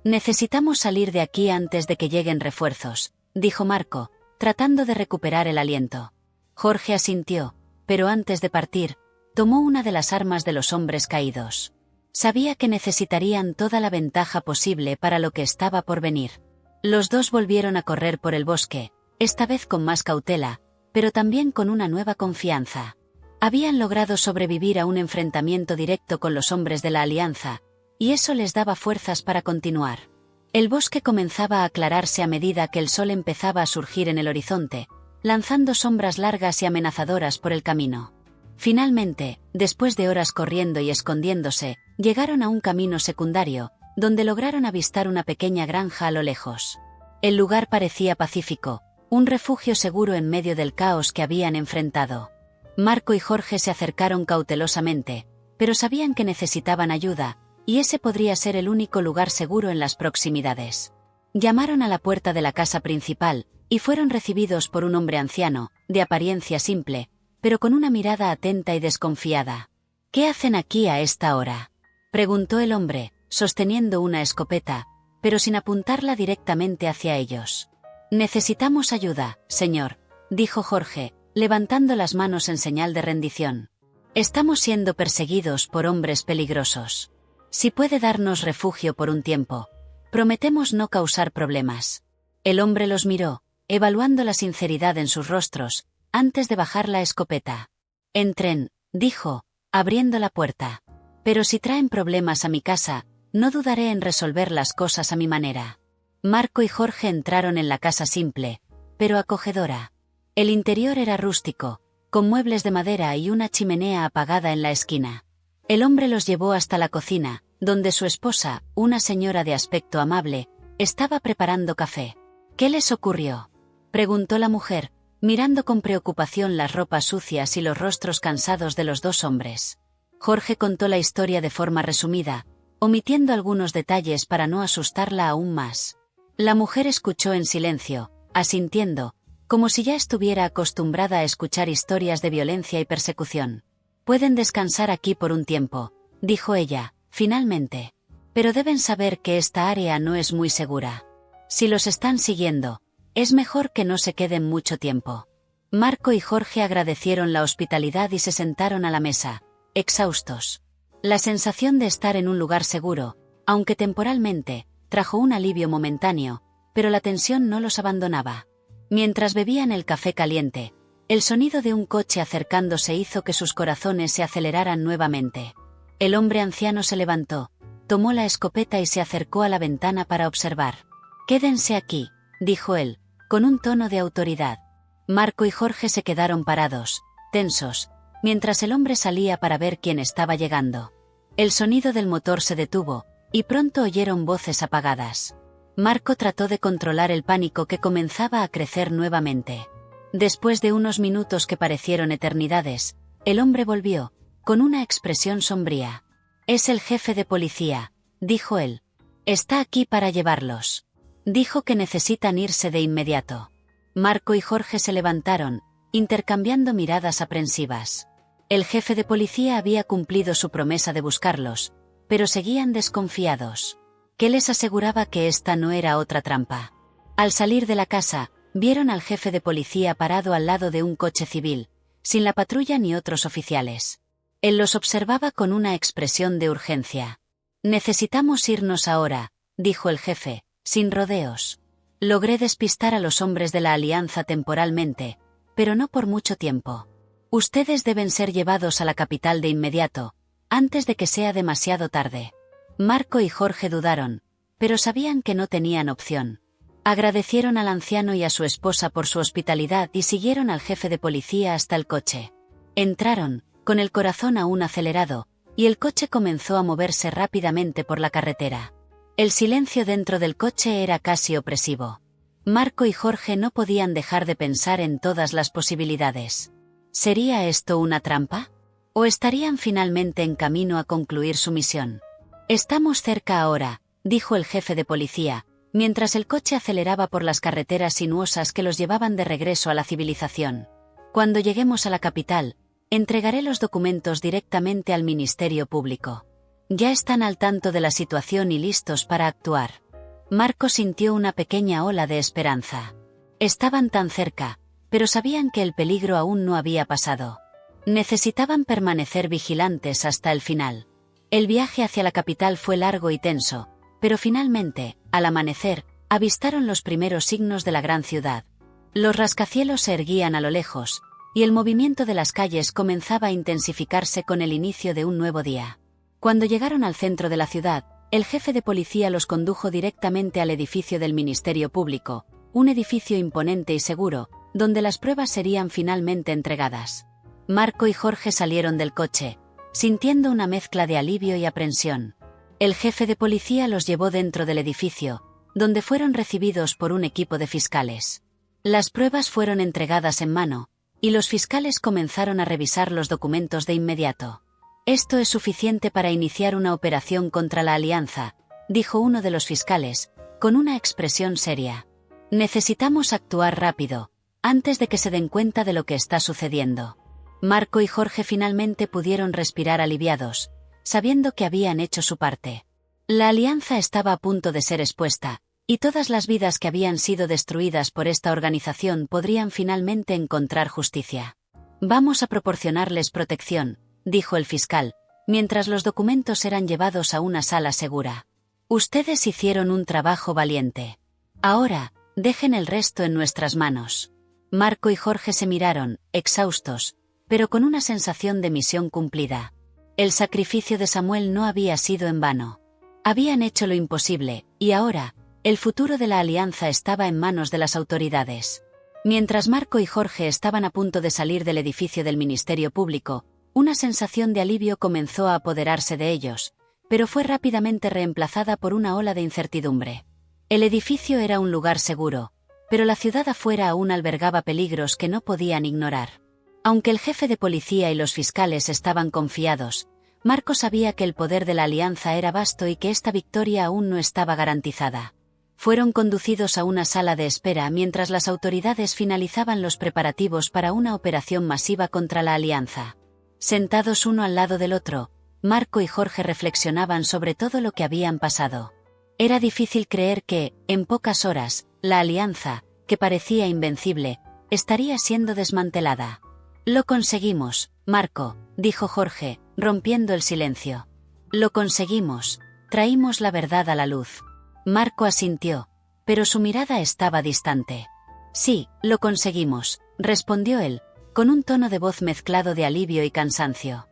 «Necesitamos salir de aquí antes de que lleguen refuerzos», dijo Marco, tratando de recuperar el aliento. Jorge asintió, pero antes de partir, tomó una de las armas de los hombres caídos. Sabía que necesitarían toda la ventaja posible para lo que estaba por venir. Los dos volvieron a correr por el bosque, esta vez con más cautela, pero también con una nueva confianza. Habían logrado sobrevivir a un enfrentamiento directo con los hombres de la Alianza, y eso les daba fuerzas para continuar. El bosque comenzaba a aclararse a medida que el sol empezaba a surgir en el horizonte, lanzando sombras largas y amenazadoras por el camino. Finalmente, después de horas corriendo y escondiéndose, llegaron a un camino secundario, donde lograron avistar una pequeña granja a lo lejos. El lugar parecía pacífico, un refugio seguro en medio del caos que habían enfrentado. Marco y Jorge se acercaron cautelosamente, pero sabían que necesitaban ayuda, y ese podría ser el único lugar seguro en las proximidades. Llamaron a la puerta de la casa principal, y fueron recibidos por un hombre anciano, de apariencia simple, pero con una mirada atenta y desconfiada. «¿Qué hacen aquí a esta hora?», preguntó el hombre, sosteniendo una escopeta, pero sin apuntarla directamente hacia ellos. «Necesitamos ayuda, señor», dijo Jorge, levantando las manos en señal de rendición. «Estamos siendo perseguidos por hombres peligrosos. Si puede darnos refugio por un tiempo, prometemos no causar problemas». El hombre los miró, evaluando la sinceridad en sus rostros, antes de bajar la escopeta. «Entren», dijo, abriendo la puerta. «Pero si traen problemas a mi casa, no dudaré en resolver las cosas a mi manera». Marco y Jorge entraron en la casa simple, pero acogedora. El interior era rústico, con muebles de madera y una chimenea apagada en la esquina. El hombre los llevó hasta la cocina, donde su esposa, una señora de aspecto amable, estaba preparando café. «¿Qué les ocurrió?», preguntó la mujer, mirando con preocupación las ropas sucias y los rostros cansados de los dos hombres. Jorge contó la historia de forma resumida, omitiendo algunos detalles para no asustarla aún más. La mujer escuchó en silencio, asintiendo, como si ya estuviera acostumbrada a escuchar historias de violencia y persecución. «Pueden descansar aquí por un tiempo», dijo ella, finalmente. «Pero deben saber que esta área no es muy segura. Si los están siguiendo, es mejor que no se queden mucho tiempo». Marco y Jorge agradecieron la hospitalidad y se sentaron a la mesa, exhaustos. La sensación de estar en un lugar seguro, aunque temporalmente, trajo un alivio momentáneo, pero la tensión no los abandonaba. Mientras bebían el café caliente, el sonido de un coche acercándose hizo que sus corazones se aceleraran nuevamente. El hombre anciano se levantó, tomó la escopeta y se acercó a la ventana para observar. «Quédense aquí», dijo él, con un tono de autoridad. Marco y Jorge se quedaron parados, tensos, mientras el hombre salía para ver quién estaba llegando. El sonido del motor se detuvo, y pronto oyeron voces apagadas. Marco trató de controlar el pánico que comenzaba a crecer nuevamente. Después de unos minutos que parecieron eternidades, el hombre volvió, con una expresión sombría. «Es el jefe de policía», dijo él. «Está aquí para llevarlos. Dijo que necesitan irse de inmediato». Marco y Jorge se levantaron, intercambiando miradas aprensivas. El jefe de policía había cumplido su promesa de buscarlos, pero seguían desconfiados. ¿Qué les aseguraba que esta no era otra trampa? Al salir de la casa, vieron al jefe de policía parado al lado de un coche civil, sin la patrulla ni otros oficiales. Él los observaba con una expresión de urgencia. «Necesitamos irnos ahora», dijo el jefe, sin rodeos. «Logré despistar a los hombres de la Alianza temporalmente, pero no por mucho tiempo. Ustedes deben ser llevados a la capital de inmediato, antes de que sea demasiado tarde». Marco y Jorge dudaron, pero sabían que no tenían opción. Agradecieron al anciano y a su esposa por su hospitalidad y siguieron al jefe de policía hasta el coche. Entraron, con el corazón aún acelerado, y el coche comenzó a moverse rápidamente por la carretera. El silencio dentro del coche era casi opresivo. Marco y Jorge no podían dejar de pensar en todas las posibilidades. ¿Sería esto una trampa? ¿O estarían finalmente en camino a concluir su misión? «Estamos cerca ahora», dijo el jefe de policía, mientras el coche aceleraba por las carreteras sinuosas que los llevaban de regreso a la civilización. Cuando lleguemos a la capital, entregaré los documentos directamente al Ministerio Público. Ya están al tanto de la situación y listos para actuar. Marco sintió una pequeña ola de esperanza. Estaban tan cerca, pero sabían que el peligro aún no había pasado. Necesitaban permanecer vigilantes hasta el final. El viaje hacia la capital fue largo y tenso, pero finalmente, al amanecer, avistaron los primeros signos de la gran ciudad. Los rascacielos se erguían a lo lejos, y el movimiento de las calles comenzaba a intensificarse con el inicio de un nuevo día. Cuando llegaron al centro de la ciudad, el jefe de policía los condujo directamente al edificio del Ministerio Público, un edificio imponente y seguro, donde las pruebas serían finalmente entregadas. Marco y Jorge salieron del coche, sintiendo una mezcla de alivio y aprensión. El jefe de policía los llevó dentro del edificio, donde fueron recibidos por un equipo de fiscales. Las pruebas fueron entregadas en mano, y los fiscales comenzaron a revisar los documentos de inmediato. «Esto es suficiente para iniciar una operación contra la Alianza», dijo uno de los fiscales, con una expresión seria. «Necesitamos actuar rápido, antes de que se den cuenta de lo que está sucediendo». Marco y Jorge finalmente pudieron respirar aliviados, sabiendo que habían hecho su parte. La Alianza estaba a punto de ser expuesta, y todas las vidas que habían sido destruidas por esta organización podrían finalmente encontrar justicia. «Vamos a proporcionarles protección», dijo el fiscal, mientras los documentos eran llevados a una sala segura. «Ustedes hicieron un trabajo valiente. Ahora, dejen el resto en nuestras manos». Marco y Jorge se miraron, exhaustos, pero con una sensación de misión cumplida. El sacrificio de Samuel no había sido en vano. Habían hecho lo imposible, y ahora, el futuro de la Alianza estaba en manos de las autoridades. Mientras Marco y Jorge estaban a punto de salir del edificio del Ministerio Público, una sensación de alivio comenzó a apoderarse de ellos, pero fue rápidamente reemplazada por una ola de incertidumbre. El edificio era un lugar seguro, pero la ciudad afuera aún albergaba peligros que no podían ignorar. Aunque el jefe de policía y los fiscales estaban confiados, Marco sabía que el poder de la Alianza era vasto y que esta victoria aún no estaba garantizada. Fueron conducidos a una sala de espera mientras las autoridades finalizaban los preparativos para una operación masiva contra la Alianza. Sentados uno al lado del otro, Marco y Jorge reflexionaban sobre todo lo que habían pasado. Era difícil creer que, en pocas horas, la Alianza, que parecía invencible, estaría siendo desmantelada. «Lo conseguimos, Marco», dijo Jorge, rompiendo el silencio. «Lo conseguimos, traímos la verdad a la luz». Marco asintió, pero su mirada estaba distante. «Sí, lo conseguimos», respondió él, con un tono de voz mezclado de alivio y cansancio.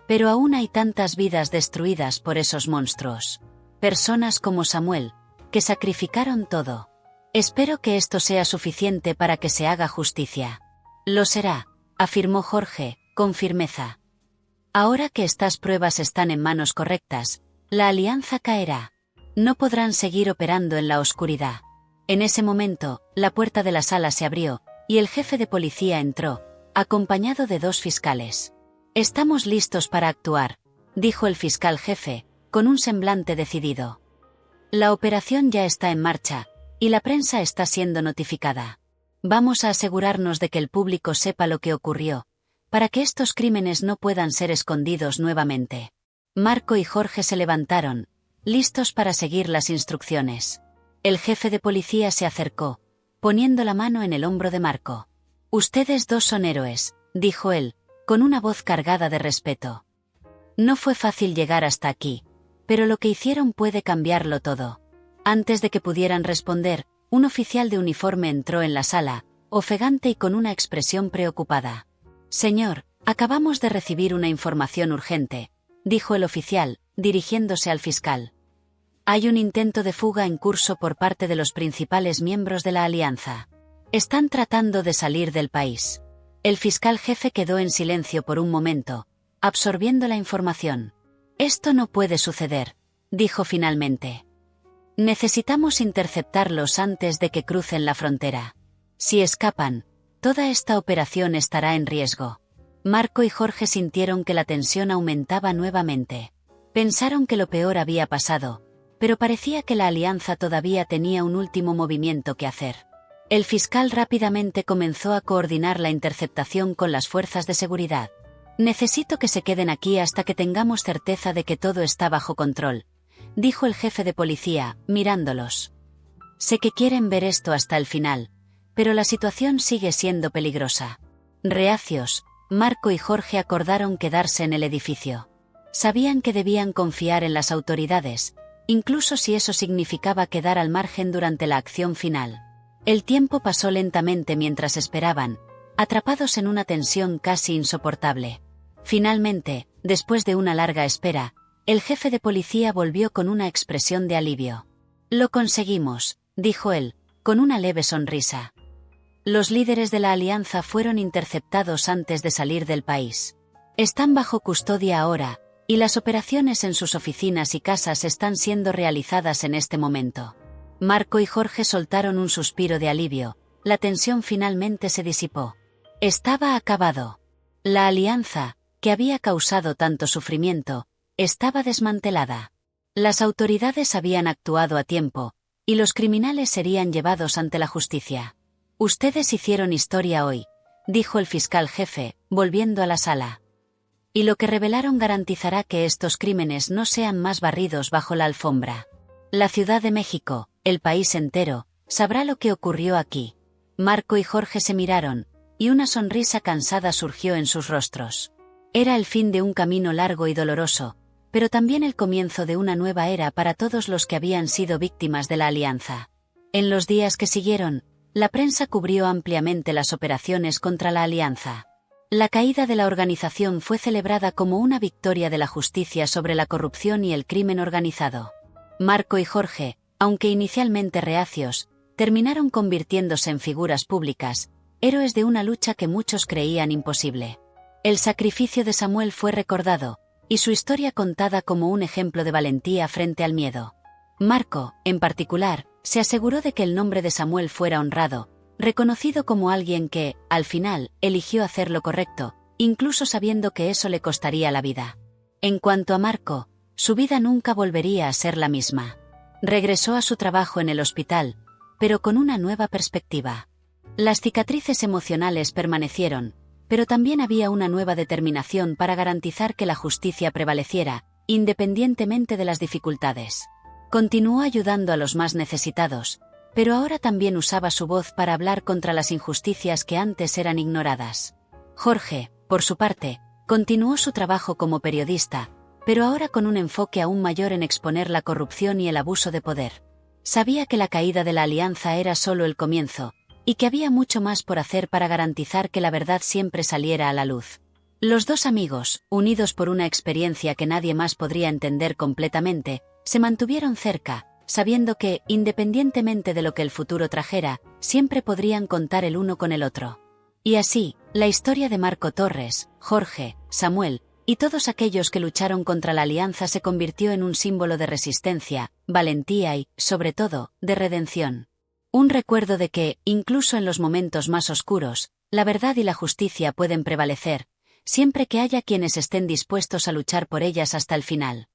«Pero aún hay tantas vidas destruidas por esos monstruos. Personas como Samuel, que sacrificaron todo. Espero que esto sea suficiente para que se haga justicia». «Lo será», afirmó Jorge, con firmeza. «Ahora que estas pruebas están en manos correctas, la Alianza caerá. No podrán seguir operando en la oscuridad». En ese momento, la puerta de la sala se abrió, y el jefe de policía entró, acompañado de dos fiscales. «Estamos listos para actuar», dijo el fiscal jefe, con un semblante decidido. «La operación ya está en marcha, y la prensa está siendo notificada. Vamos a asegurarnos de que el público sepa lo que ocurrió, para que estos crímenes no puedan ser escondidos nuevamente». Marco y Jorge se levantaron, listos para seguir las instrucciones. El jefe de policía se acercó, poniendo la mano en el hombro de Marco. «Ustedes dos son héroes», dijo él, con una voz cargada de respeto. «No fue fácil llegar hasta aquí, pero lo que hicieron puede cambiarlo todo». Antes de que pudieran responder, un oficial de uniforme entró en la sala, ofegante y con una expresión preocupada. «Señor, acabamos de recibir una información urgente», dijo el oficial, dirigiéndose al fiscal. «Hay un intento de fuga en curso por parte de los principales miembros de la Alianza. Están tratando de salir del país». El fiscal jefe quedó en silencio por un momento, absorbiendo la información. «Esto no puede suceder», dijo finalmente. «Necesitamos interceptarlos antes de que crucen la frontera. Si escapan, toda esta operación estará en riesgo». Marco y Jorge sintieron que la tensión aumentaba nuevamente. Pensaron que lo peor había pasado, pero parecía que la alianza todavía tenía un último movimiento que hacer. El fiscal rápidamente comenzó a coordinar la interceptación con las fuerzas de seguridad. «Necesito que se queden aquí hasta que tengamos certeza de que todo está bajo control», dijo el jefe de policía, mirándolos. «Sé que quieren ver esto hasta el final, pero la situación sigue siendo peligrosa». Reacios, Marco y Jorge acordaron quedarse en el edificio. Sabían que debían confiar en las autoridades, incluso si eso significaba quedar al margen durante la acción final. El tiempo pasó lentamente mientras esperaban, atrapados en una tensión casi insoportable. Finalmente, después de una larga espera, el jefe de policía volvió con una expresión de alivio. «Lo conseguimos», dijo él, con una leve sonrisa. Los líderes de la alianza fueron interceptados antes de salir del país. Están bajo custodia ahora, y las operaciones en sus oficinas y casas están siendo realizadas en este momento. Marco y Jorge soltaron un suspiro de alivio, la tensión finalmente se disipó. Estaba acabado. La alianza, que había causado tanto sufrimiento, estaba desmantelada. Las autoridades habían actuado a tiempo, y los criminales serían llevados ante la justicia. «Ustedes hicieron historia hoy», dijo el fiscal jefe, volviendo a la sala. «Y lo que revelaron garantizará que estos crímenes no sean más barridos bajo la alfombra. La Ciudad de México, el país entero, sabrá lo que ocurrió aquí». Marco y Jorge se miraron, y una sonrisa cansada surgió en sus rostros. Era el fin de un camino largo y doloroso, pero también el comienzo de una nueva era para todos los que habían sido víctimas de la alianza. En los días que siguieron, la prensa cubrió ampliamente las operaciones contra la alianza. La caída de la organización fue celebrada como una victoria de la justicia sobre la corrupción y el crimen organizado. Marco y Jorge, aunque inicialmente reacios, terminaron convirtiéndose en figuras públicas, héroes de una lucha que muchos creían imposible. El sacrificio de Samuel fue recordado, y su historia contada como un ejemplo de valentía frente al miedo. Marco, en particular, se aseguró de que el nombre de Samuel fuera honrado, reconocido como alguien que, al final, eligió hacer lo correcto, incluso sabiendo que eso le costaría la vida. En cuanto a Marco, su vida nunca volvería a ser la misma. Regresó a su trabajo en el hospital, pero con una nueva perspectiva. Las cicatrices emocionales permanecieron, pero también había una nueva determinación para garantizar que la justicia prevaleciera, independientemente de las dificultades. Continuó ayudando a los más necesitados, pero ahora también usaba su voz para hablar contra las injusticias que antes eran ignoradas. Jorge, por su parte, continuó su trabajo como periodista, pero ahora con un enfoque aún mayor en exponer la corrupción y el abuso de poder. Sabía que la caída de la alianza era solo el comienzo, y que había mucho más por hacer para garantizar que la verdad siempre saliera a la luz. Los dos amigos, unidos por una experiencia que nadie más podría entender completamente, se mantuvieron cerca, sabiendo que, independientemente de lo que el futuro trajera, siempre podrían contar el uno con el otro. Y así, la historia de Marco Torres, Jorge, Samuel, y todos aquellos que lucharon contra la alianza se convirtió en un símbolo de resistencia, valentía y, sobre todo, de redención. Un recuerdo de que, incluso en los momentos más oscuros, la verdad y la justicia pueden prevalecer, siempre que haya quienes estén dispuestos a luchar por ellas hasta el final.